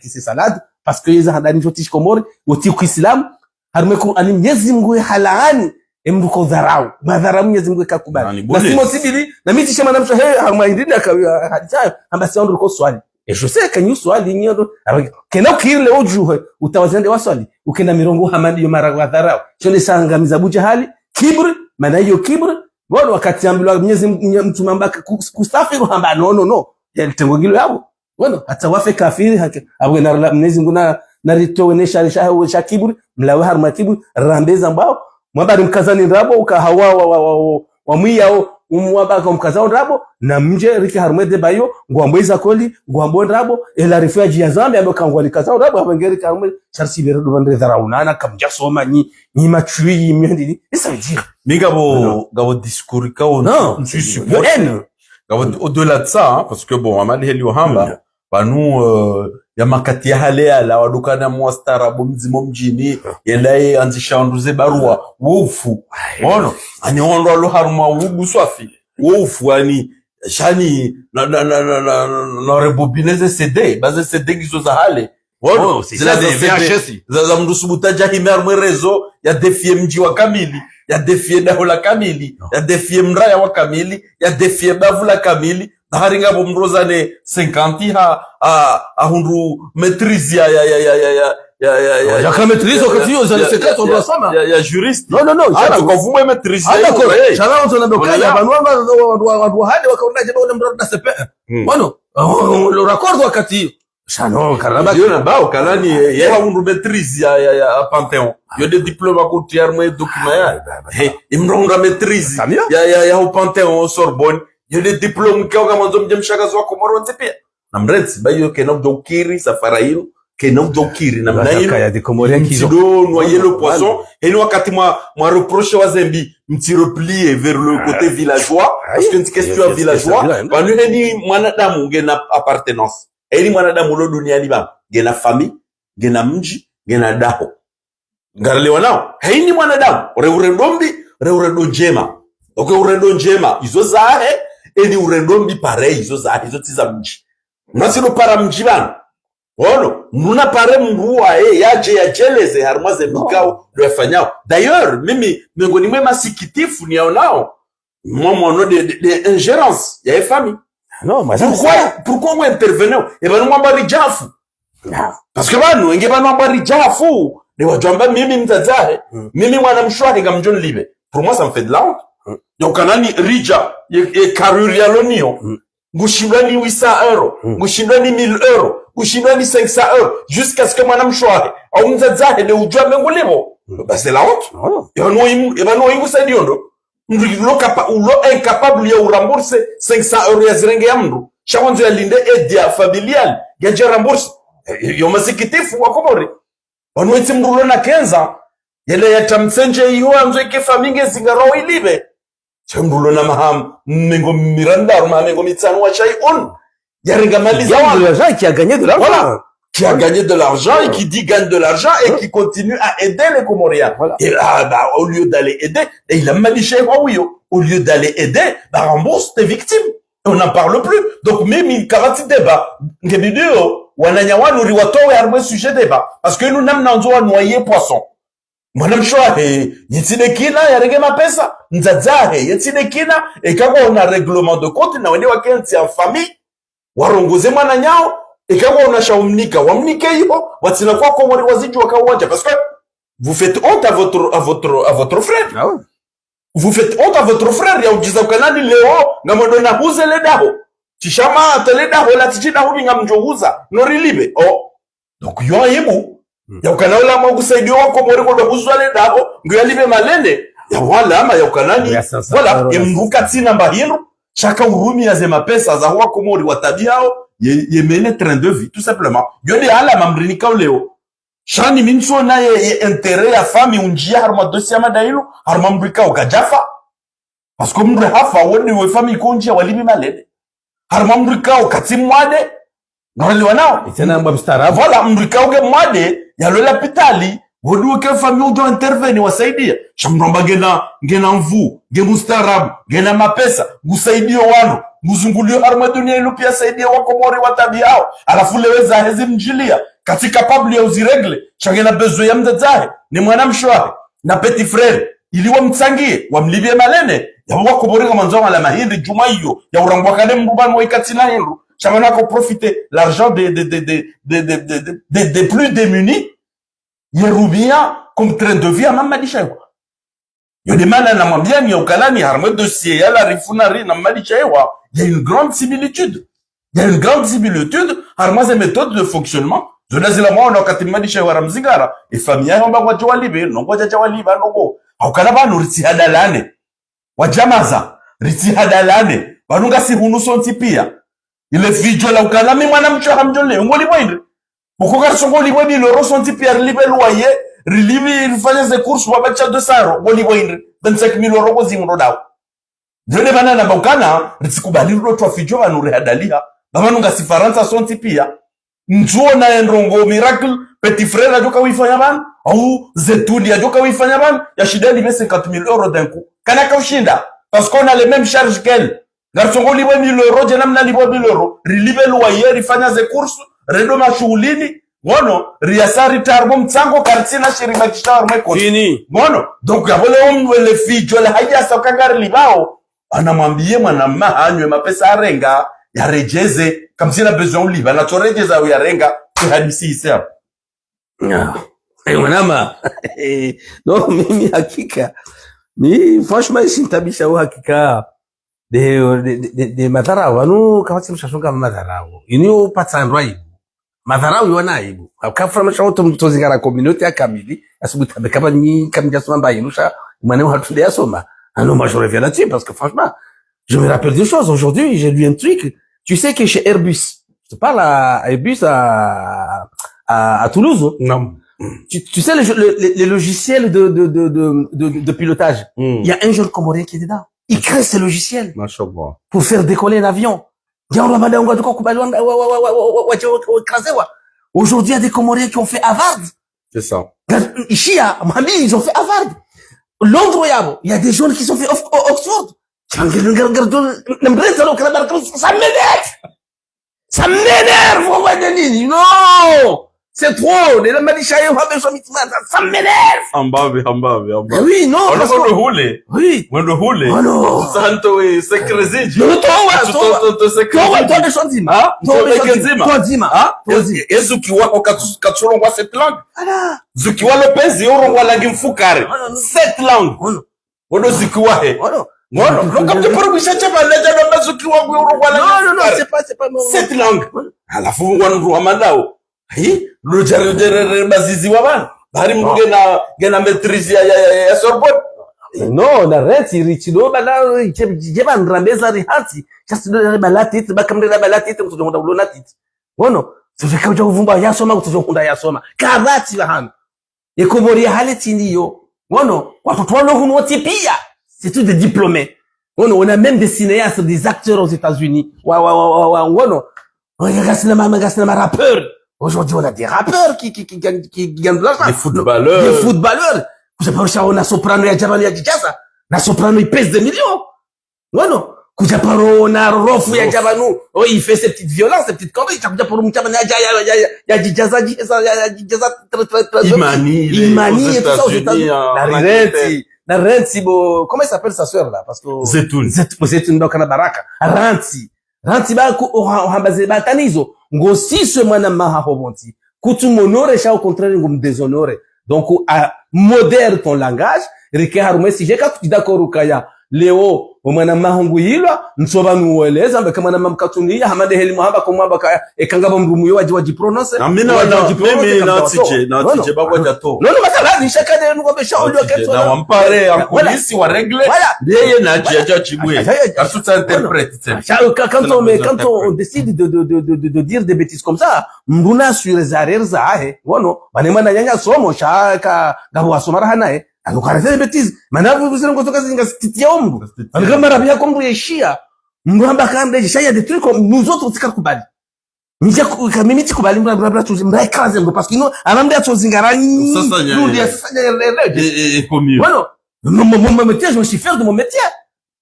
ces salades. Parce que les Ahadani Jotish Komor, Otiou Islam, Harmekou Ani, Yezimgou Halaani. emruko dharau madhara Mwenyezi Mungu akakubali na simo tibili na mimi tisha manamsho harmaindini akaja ambasi onruko swali je sais que swali nyodo kena ukirle ojuhe utawazende waswali ukenda mirongo hamandi yo mara dharau chone sangamiza bujahali kibri maana hiyo kibri bwana wakati ambiwa Mwenyezi mtu mambaka kustafiru hamba no yalitengo ngilo yabo bwana hata wafe kafiri hake abwe na Mwenyezi Mungu na ritowenesha sha kibri mlawe harma kibri rambeza mbao mwabari mkazani rabo ukahawa wa mwiyao umwabaka mkazao rabo na mje riki harmede bayo ngwambweza koli ngwambo rabo ela refuge ya Zambia ambayo kangwali kazao rabo abangeri karme charsi bero dubande dharaunana kamja soma ni machui myendi ça veut dire gabo discours kao au-delà de ça hein, parce que bon amali helio hamba banu ya makati ya hale ala wadukana mwastarabu mzimo mjini yelaye anzisha onduze barua wofu ono ani ondo alo haruma wugu swafi wofu ani shani na rebobineze CD baze CD gizo za hale ono c'est ça des VHS za mdusubuta jahime arme rezo ya defie mji wa kamili ya defie dahola kamili ya defie mraya wa kamili ya defie bavula kamili haringa bomrozane 50 ha hundu maîtrise ya kama maîtrise wakati hiyo za secret on doit sama ya juriste non hata kwa vume maîtrise d'accord chala on na bokaya banwanga watu hadi wakaona je bwana mrada sepe bwana le raccord wakati hiyo shano karaba yona bao kalani ya hundu maîtrise ya Panthéon yo de diplôme ko tiarme document ya imronga maîtrise ya Panthéon Sorbonne yo de diplôme kwa mwanzo mjamshakazi wako moro ntepia na mretsi bayo kenok jokiri safara hilo kenok jokiri na mnayo ya de Comorien qui ont noyé le poisson et nous wakati moi reproche wa Zembi mti replier vers le côté villageois parce que une question villageois banu heni mwanadamu ngena appartenance eni mwanadamu lo duniani ba ngena famille ngena mji ngena daho ngaralewa nao heni mwanadamu urendo njema urendo njema izo zahe eni urendo mbi pareil izo zahe izo tiza mji nasilo para mji bana ono muna pare mruwa yaje yajeleze harmaze mikao lefanyao d'ailleurs mimi miongoni mwa masikitifu niaonao mono de ingérence ya famille non mais pourquoi moi intervenir et banu mwambari jafu parce que banu nge banu mwambari jafu ni wajamba mimi mtazahe mimi mwana mshwari ngamjon libe pour moi ça me fait de la honte donc kanani rija e karuria lonio ngushindwa ni 800 euros ngushindwa ni 1000 euros ngushindwa ni 500 euros jusqu'à ce que mwana mshwari au mtazahe le ujwa mengo libo bah c'est la honte et banu ingu sadiondo ulo incapable ya urambourse 500 euros ya zirenge ya mndu shawanzo ya linde edia familial ya je rembourse yo masikitifu wa Komori wanweti mrulo na kenza yele ya tamsenje iyo anzo ke faminge zingaro ilibe chemrulo na maham mengo miranda ma mengo mitsano wa chai on yaringa maliza wa gens qui a gagné de l'argent voilà qui a gagné de l'argent et qui dit gagne de l'argent et qui continue à aider les Comoriens. Voilà. Et là, au lieu d'aller aider, et il a maliché Huawio. Au lieu d'aller aider, rembourse tes victimes. On n'en parle plus. Donc, même il karati débat. Ngebidio, wananyawa nuri watowe arme sujet débat. Parce que nous n'avons n'anzo noyer poisson. Mwanam shwa yitine kina ya rege mapesa. Nzazahe yitine kina. Et quand on a règlement de compte, na wende wakenti en famille. Warongoze mwananyao. Ikawa unashaumnika wamnike hiyo watina kwa Komori waziju wakawaja parce que vous faites honte à votre frère. Ah ouais. Vous faites honte à votre frère ya ujiza kanani leo ngamodona huze le daho tishama tele daho la tijina huni ngamjohuza norilibe donc yo ayibu ya ukanaula mugusaidio wa Komori ko huzwa le daho nguyalibe malende ya wala ama ya ukanani voilà imruka tina mbahino chaka urumi ya zema pesa za wa Komori watabiao ye mene train de vie tout simplement yoni ala mamrinika leo shani minso na ye intérêt ya fami unjia harma dossier madailo harma mbrika ukajafa parce que mbre hafa woni we fami konjia walibi malede harma mbrika ukatimwade ngaliwa nao tena mbabstara voilà mbrika uge mwade ya lola pitali wodi ke fami udo intervenir wasaidia shamromba ngena mvu ngemustarabu ngena mapesa ngusaidio wano muzungulio harma dunia ilo pia saidia wa Komori watabiao alafu leweza hezi mjilia katika public ya uziregle changena bezo ya mzazahe ni mwana mshwahe na petit frère ili wamtsangie wamlibie malene yawa kuboreka manzonga la mahindi juma hiyo ya urangwa kale mbubano wa ikatina hindu chamana ko profiter l'argent des plus démunis yerubia comme train de vie amamadisha yo de mana na mwambiani ya ukalani harme dossier ya la rifunari na mamadisha yo il y a une grande similitude harma ces méthodes de fonctionnement de lazila mwana wakatimadisha yo ramzingara e famille ya mba kwa jawalibe nongo jawaliba nongo haukala banu ritsi hadalane wajamaza ritsi hadalane banunga sihunu sonti pia ile video la ukala mi mwana mcho hamjole ngoli bwinde bukoka songoli bwindi loro sonti pia libe loyer rilibi rifanya ze courses wabacha 200 euro ngoli bwinde 25000 euro ko zimuno dawo jone bana na bakana ritsi kubali ro twa video banu rehadalia banunga sifaransa sonti pia njuo na endrongo miracle petit frère ajoka wifanya bana au zetuli ajoka wifanya bana ya shida libe 50000 euros d'un coup kana kaushinda parce qu'on a les mêmes charges qu'elle garçon ko libe 1000 euros jana mna libe 1000 euros rilibe loyer rifanya ze courses redo mashughulini ngono riasari tarbo mtsango kartina shirima kishawar meko Fini. ngono donc yabole omwele fijo la haja sakangari libao anamwambie mwanamma hanywe mapesa arenga ya rejeze kamsina besoin liba na torejeza ya renga hadisi isa mwanama no mimi hakika ni franchement sintabisha hakika de madharau wanu kama mshashonga madharau inio patsandwa hivi madharau yona aibu akaframa shawoto mtozingara community ya kamili asubuta bekaba ni kamija soma bayinusha mwana hatude yasoma ano moi je reviens là-dessus parce que franchement je me rappelle des choses aujourd'hui j'ai lu un truc tu sais que chez Airbus je te parle à Airbus à Toulouse non tu sais les logiciels de pilotage il y a un jeune Comorien qui est dedans il crée ces logiciels pour faire décoller l'avion. Aujourd'hui, il y a des Comoriens qui ont fait Harvard. C'est ça. Ici, à Mali, ils ont fait Harvard. Londres, il y a des jeunes qui sont fait Oxford. Ça m'énerve. Ça m'énerve, non! C'est trop! Les Malichaïens, ça m'énerve! Ambabe. Oui, non, parce que... Oui. Mwendo hule. Oh non. Santo we sekreziji. Non, toi, Ezuki wako katulongwa set langue. Voilà. Zuki walo penzi yorongwa lagi mfukare. Set langue. Wodo zuki wahe. Ngono. Lokamte porobisha chapa leja namba zuki wako yorongwa lagi mfukare. Non, c'est pas mon... Set langue. Alafu wanu mandao. Hi, lo jarere bazizi wabana. Bari mge na maîtrise ya Sorbonne. No, na reti richilo bala jeba nrambeza rihati. Just do balati bakamrela balati mtuzonda ulonati. Ngono, sivika uja uvumba yasoma kutuzokunda yasoma. Karati bahana. Ekoboria haleti ndiyo. Ngono, watoto wano hunoti pia. C'est tout des diplômés. Ngono, on a même des cinéastes, des acteurs aux États-Unis. Ngono, gasina rappeurs. Aujourd'hui, on a des rappeurs qui gagnent de l'argent. Des footballeurs. Kuja parusha ona soprano ya Jamani ya Jijaza. Na soprano il pèse des millions. Non. Kuja paro na rofu ya Jamanu. Oh, il fait ses petites violences, ses petites conneries. Kuja paro mchamani ya Jijaza très. Imani et tout ça aux États-Unis. La Renti, comment il s'appelle sa sœur là? Parce que Zetoun donc na Baraka. Renti ba ku ohambaze batanizo. Ngosiswe mwana maha hobonti. Kutumonore sha au contraire ngumdéshonorer. Donc, à modère ton langage, rike harume si jeka d'accord ukaya leo omwana mahungu yilwa nsoba nuweleza mbe kama na mamkatunia hamade heli muhamba ko mwabaka ekanga bomrumu yo waji pronounce na mimi na tije bagwaja to non masala ni shaka de nuko besha olyo keto na wampare en police wa règle yeye na jaja chibwe kartu ça interprète quand on décide de dire des bêtises comme ça mbuna sur les arrêts wono banemana nyanya somo shaka gabu asomara hanae alukarete bêtises maintenant vous allez ngotoka zinga stitia ombu algama rabia kombu yeshia mbamba kande shaya des trucs comme nous autres tika kubali nje kamimi tikubali mbaba tuzimba ikaze ngo parce que nous anamde atozingara nudi sasa et comme bueno mon métier je me suis faire de mon métier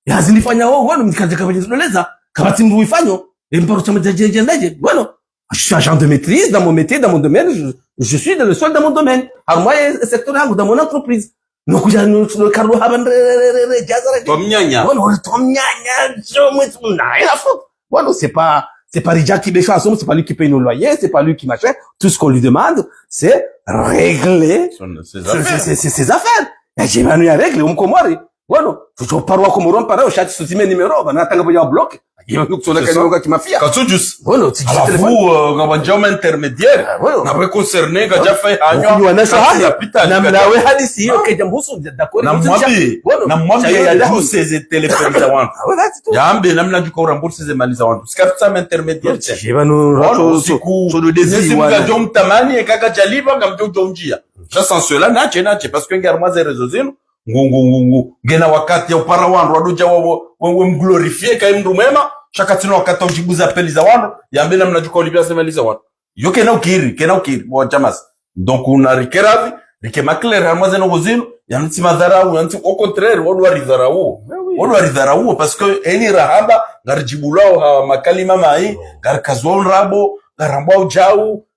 ya zinifanya wao mkaje kabisa kabati mbu ifanyo mpaka chama jeje bueno je suis agent de maîtrise dans mon métier dans mon domaine je suis le seul dans mon domaine alors moi secteur dans mon entreprise Nukuja Carlo Habanre Jazare. Tomnyanya. Bueno, Tomnyanya, Bueno, c'est pas Rija qui déchire ensemble, c'est pas lui qui paye nos loyers, c'est pas lui qui machin. Tout ce qu'on lui demande, c'est régler ses affaires. Et j'ai venu à régler, Komori. Bueno, tu parwa Komoron para au chat sous numéro, va n'attendre pas un bloc. Il y a un qui qui m'a fait. Katujus. Bueno, tu dis vous ngabanja intermédiaire. Na pas concerné ga fait hanyo. Na we hadisi okay jambusu d'accord. Na mwambi ya ces téléphones za wantu. Yambe namna juko rembourser ces mali za wantu. Sikafisa intermédiaire. Jeba no siku so de désir wa jom tamani kaka jaliba ngamjo njia. Sasa cela nache parce que ngarma za réseaux zenu. Ngungu gena wakati ya upara wandu waduja wewe mglorifie kai mndu mwema shakatino wakati ujibuza appeli za wandu yambe namna juko olivia semeli za wandu yo kena ukiri wa jamas donc una rikeravi rikema clair harmaze no gozino yanti madharau yanti au contraire wadu waridharau parce que eni rahaba garjibulao ha makalima mai garkazwa rabo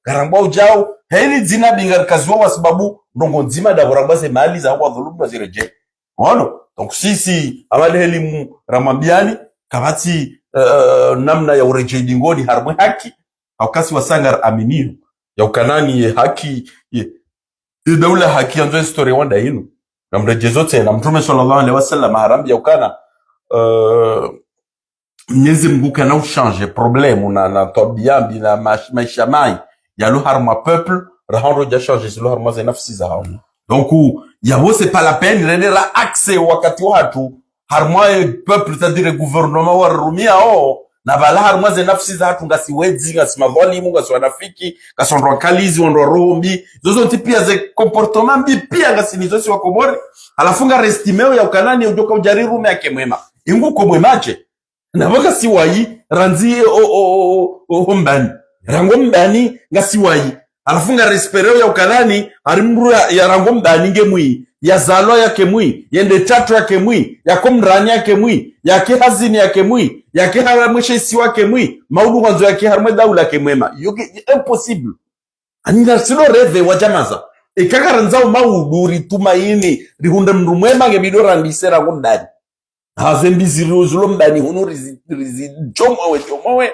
garambao jau heli zina bingar kazwa kwa sababu ndongo nzima da borabase mali za kwa dhulumu zireje. Ono donc sisi amale heli ramambiani kabati namna ya ureje dingoni harbu haki wakasi wasangar aminio ya ukanani ye haki ye daula haki yanzo story wanda hinu na mreje zote na mtume sallallahu alaihi wasallam harambi ya ukana Mwenyezi Mungu kana uchange problème na tobiambi na maisha mai ya lo harma peuple rahando ja changer silo harma za nafsi za hao. Donc yabo c'est pas la peine rendera accès wakati watu harma peuple c'est-à-dire gouvernement wa rumia na bala harma za nafsi za watu ngasiwezi ngasimavalimu ngaswanafiki ngasondwa kalizi ndo rombi zozo tipia ze comportement bi pia ngasinizo si wakomori alafunga restimeo ya ukanani ujoka ujariru yake mwema inguko mwemache na boka siwayi ranzi mbani rango mbani ngasiwayi alafunga respereo ya ukanani arimru ya rango mbani ngemwi ya zalo yake mwi yende tatu yake mwi ya komrani yake mwi ya hazini yake mwi ya haramwishe si wake mwi maudu kwanzo yake harmwe daula yake mwema yoke impossible anina sino reve wajamaza ikakaranzao maudu ritumaini rihunde mndu mwema ngebidora ndisera ngomdani hazembizi rozulo mbani hunu rizi jomowe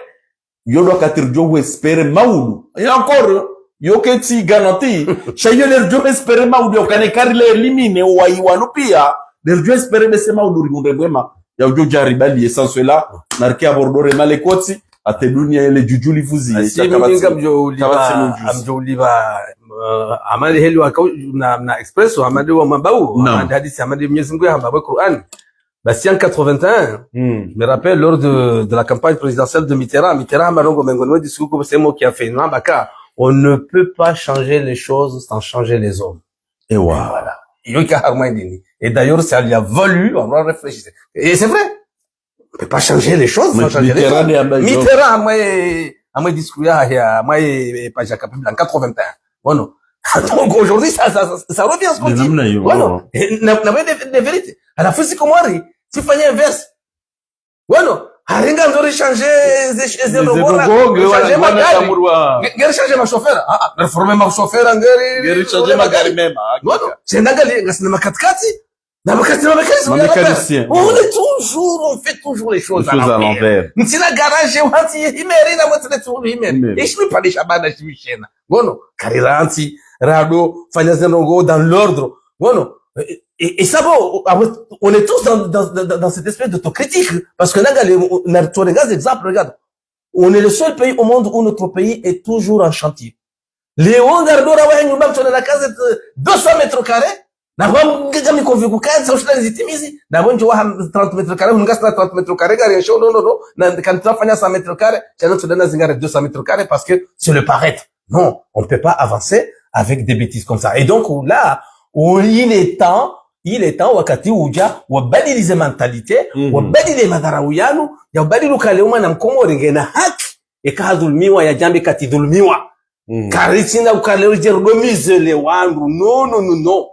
yodo katir jowe espere maudu et encore yoke ti garanti chayo le jo espere maudu okane karile elimine waiwanu pia le jo espere bese maudu rimunde mwema ya ujo jaribali essentiel narki abordore malekoti ate dunia ile jujuli fuzi chakabati amjo uliva amali heli wa na expresso amali wa mabau amali hadisi amali Mwenyezi Mungu hamba kwa Qur'an. Bastien 81, je me rappelle lors de la campagne présidentielle de Mitterrand Marongo Mengono dit c'est moi qui a fait non baka on ne peut pas changer les choses sans changer les hommes. Et voilà. Et d'ailleurs ça lui a valu on va réfléchir. Et c'est vrai. On peut pas changer les choses sans changer les hommes. Mitterrand moi discours à moi page en 81. Bon donc aujourd'hui ça revient ce qu'on dit. Voilà. N'a des vérités. À la fin c'est comme moi si fanya inverse. Bueno, haringa nzori changer les robots, changer magari. Ngeri changer ma chauffeur. Reformer ma chauffeur ngeri changer magari mema. Bueno, c'est nagali ngasina makatkati. Na makatkati. On fait toujours les choses à l'envers. Ntina garage wanti himeri na motele tu himeri. Et je me parle shabana chimishena. Bueno, kariranti, rado, fanya zenongo dans l'ordre. Bueno, et ça bon, on est tous dans cette espèce d'autocritique parce que là tu regardes l'exemple, regarde. On est le seul pays au monde où notre pays est toujours en chantier. Léon Gardora wa nyumba mtona na kazi 200 mètres carrés. Na kwa ngami konviku kazi ushina zitimizi. Na bonjo wa 30 mètres carrés, ungasna 30 mètres carrés gari show non. Na quand tu fanya 100 mètres carrés, tu as donné zingare 200 mètres carrés parce que c'est le paraître. Non, on ne peut pas avancer avec des bêtises comme ça. Et donc là, il est temps wakati uja wabadilize mentalite wabadile madharau yanu ya wabadilu kaleuma na mkomori ngena haki ikadhulumiwa ya jambi katidhulumiwa karisina ukaleuje remise les wandu non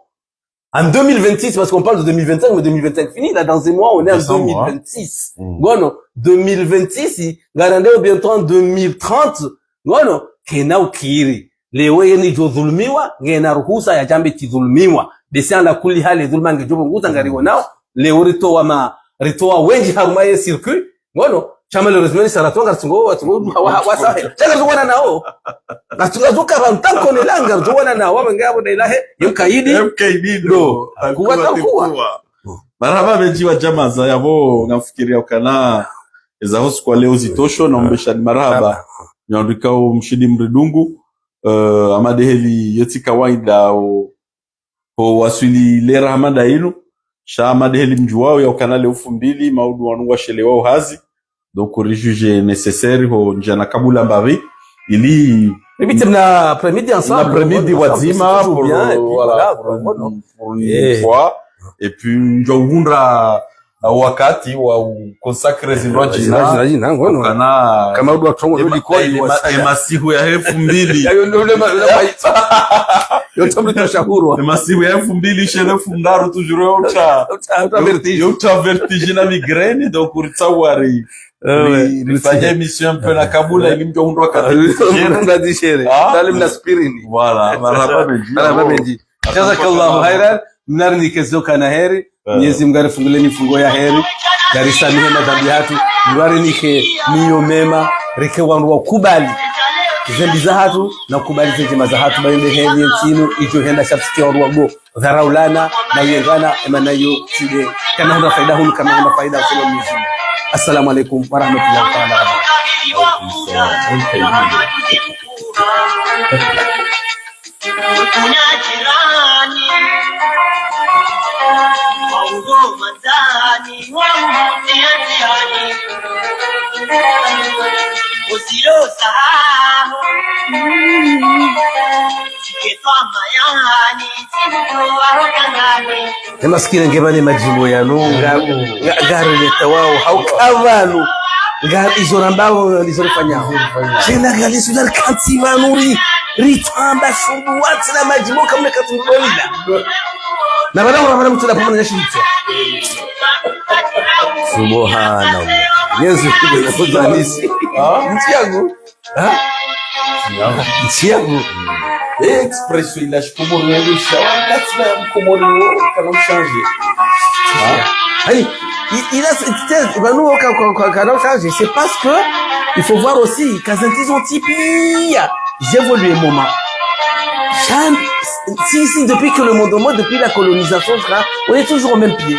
en 2026 parce qu'on parle de 2025 mais 2025 fini là dans un mois on est en 2026 gono 2026 garandeo bientôt en 2030 gono kena ukiri lewe ni jodhulumiwa ngena ruhusa ya jambi tidhulumiwa besi ala kuli hali dhulma ngijobo nguza ngariwo nao leo ritoa wengi harumaye circuit ngono chama malheureusement saratonga tsingo wasa chaka zona nao natukazuka rantanko ne langa zona nao wangabo na ilahe mkaidi ndo kuwa marhaba benji wa jamaa za yabo ngafikiria ukana za hosu kwa leo zitosho na umbesha ni marhaba nyandikao mshidi mridungu amadeheli yeti kawaida o waswili lera hamada inu sha amadeheli mjuwao ya ukanale 2000 maudu wanungwa shele wao hazi donc rejuge nécessaire ho njana kabula mbavi ili limite na premidi ensemble na premidi wazima pour une fois et puis njogunda wakati wa consacre zinajina ngono kana kama ndo atongo ndo likoni emasihu ya 2000 yayo ndo yo tamri tashahuru emasihu ya 2000 sherefu ndaro toujours uta vertige na migraine donc utsawari rifanya émission un peu na kabula ilimjo ndo wakati shere dalim na spirini voilà marhaba benji jazakallahu khairan mnarni kezoka na heri Mwenyezi Mungu afungulie mifungo ya heri yarisamehe madhambi yetu niwarenike niyo mema reke wangu wakubali zambi za hatu na kubali njema za hatu baende heri nchini ijo henda shapsikia wago dharaulana na yengana emanayo chide kana huna faida hunu kama huna faida kwa Mwenyezi Mungu. Assalamu alaikum wa rahmatullahi wa barakatuh. Maskini ngebane majimbo yanu ngare letawao haukavanu ngare izorambao lizorifanya tena galisi dar kantimanuri ritamba shungu watu na majimbo kama katundolila na bana mtu da pamoja shitwa subhanallah Yesu kuzanisi nchi yangu expression ila shikomoro yangu shawakati na mkomoro kana changer allez il a quand changer c'est parce que il faut voir aussi quand ils ont typé j'évolue moment si depuis que le monde depuis la colonisation on est toujours au même pied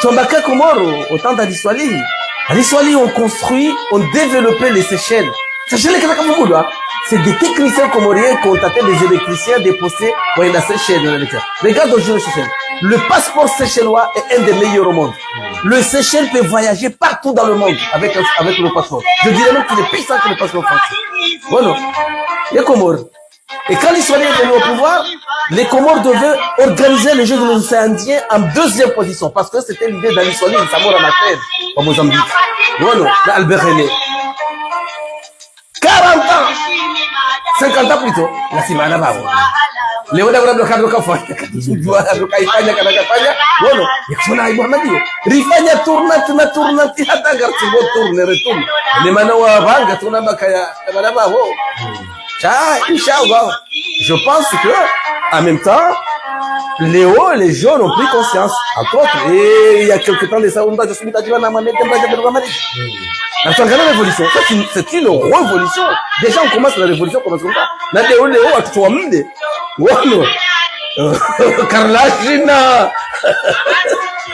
Tombaka Komoro au temps d'Aliswali on construit on développait les Seychelles c'est des techniciens comoriens qui ont tapé des électriciens déposés pour la Seychelles. Regarde aujourd'hui Seychelles. Le passeport séchellois est un des meilleurs au monde. Le Seychelles peut voyager partout dans le monde avec le passeport. Je dirais même qu'il est plus puissant que le passeport français. Voilà. Les Comores. Et quand l'Israël est venu au pouvoir, les Comores devaient organiser les Jeux de l'océan Indien en deuxième position parce que c'était l'idée d'Alisraël et Samora Matel au Mozambique. Voilà. Albert René. 40 ans 50 ans plutôt la simana babo leo da kuna kado kafanya kujua kaifanya kana kafanya wono yakuna Muhammadio rifanya tournante hata gartingo tourne retourne ni maana wa banga tuna makaya bana babo Inch'Allah je pense que en même temps les jeunes ont pris conscience entre autres et il y a quelque temps de ça on a juste mis à dire na maman c'est une révolution. C'est une révolution. Déjà, on commence la révolution comme ça. Là, Léo, à tout le monde. Wow. Carlachina.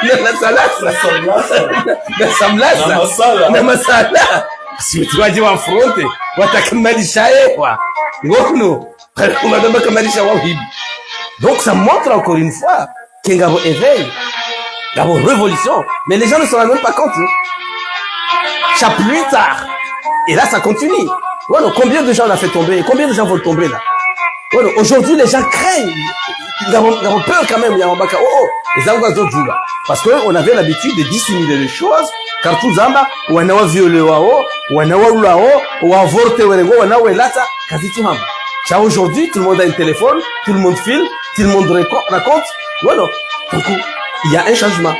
La masala. Si tu vas dire en front, donc ça montre encore une fois qu'il y a un éveil, il y a une révolution. Mais les gens ne se rendent même pas compte. Plus tard. Et là, ça continue. Voilà, combien de gens on a fait tomber? Combien de gens vont tomber là? Voilà, aujourd'hui, les gens craignent. Ils ont peur quand même. Les Anglo là. Parce qu'on avait l'habitude de dissimuler les choses. Car tout zamba, ou on a violé ou on a avorté ou on a lata, quasi tout hamba. Ça aujourd'hui, tout le monde a un téléphone, tout le monde filme, tout le monde raconte. Voilà. Donc, il y a un changement.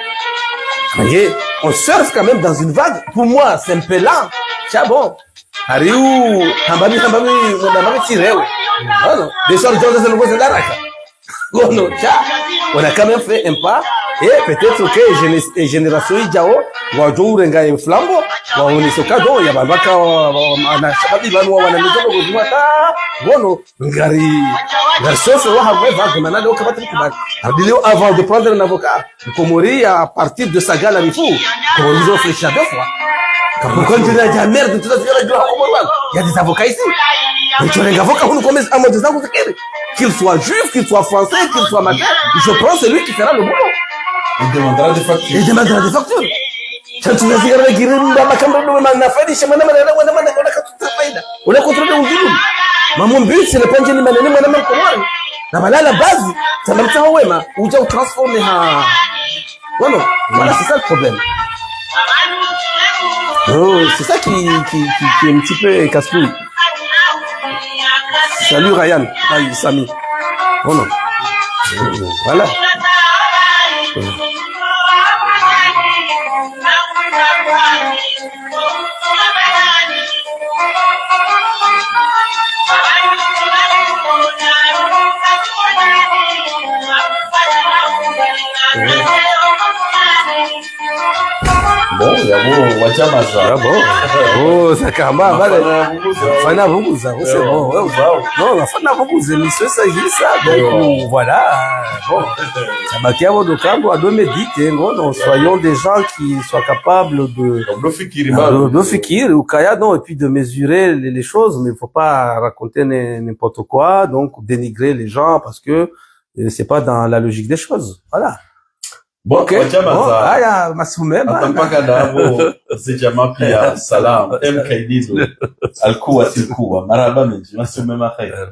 Vous voyez, on surfe quand même dans une vague. Pour moi, c'est un peu lent. C'est bon. Hambami, tiré. Voilà. Des gens, ils ont des Gono, on a quand même fait un pas. Et peut-être que génération Ijao, wajou renga en flambo, on est ce cas donc il y a pas baka na shababi banu wana mizono kuzimata gono ngari garçon wa hawe va demanda donc kabati kubaki adilio avant de prendre un avocat Komori à partir de sa gala il faut comme ils ont fait ça deux fois pourquoi tu n'as jamais merde tout ça il y a des avocats ici et tu regardes avocat on commence à me dire qu'il soit juif qu'il soit français qu'il soit machin je prends celui qui fera le boulot. Il demandera des factures. Il demandera des factures. Quand tu vas dire que tu vas on a contrôlé au début. Mais mon but, c'est le pencher les manènes, moi, même comment. Là, la base, ça m'a dit, ouais, mais où tu as transformé en. Voilà, c'est ça le problème. Oh, c'est ça qui est un petit peu casse-couille. Salut Ryan, aïe, Samy. Oh non. Voilà. Bon, il y a bon, Wachamaza. Ah bon? Oh, ça karma, Fana Vuguza, c'est bon. Non, Fana Vuguza, monsieur, ça y est, ça. Donc, voilà. Bon. Ça m'a dit avant de camp, à deux méditer, non, soyons des gens qui soient capables de fikir, ou kaya, non, et puis de mesurer les choses, mais il faut pas raconter n'importe quoi, donc dénigrer les gens parce que c'est pas dans la logique des choses. Voilà. Bon, okay. Haya Masume mpaka davo sijama pia salam mkaidizo alikuwa silikuwa maraba menji Masume makhair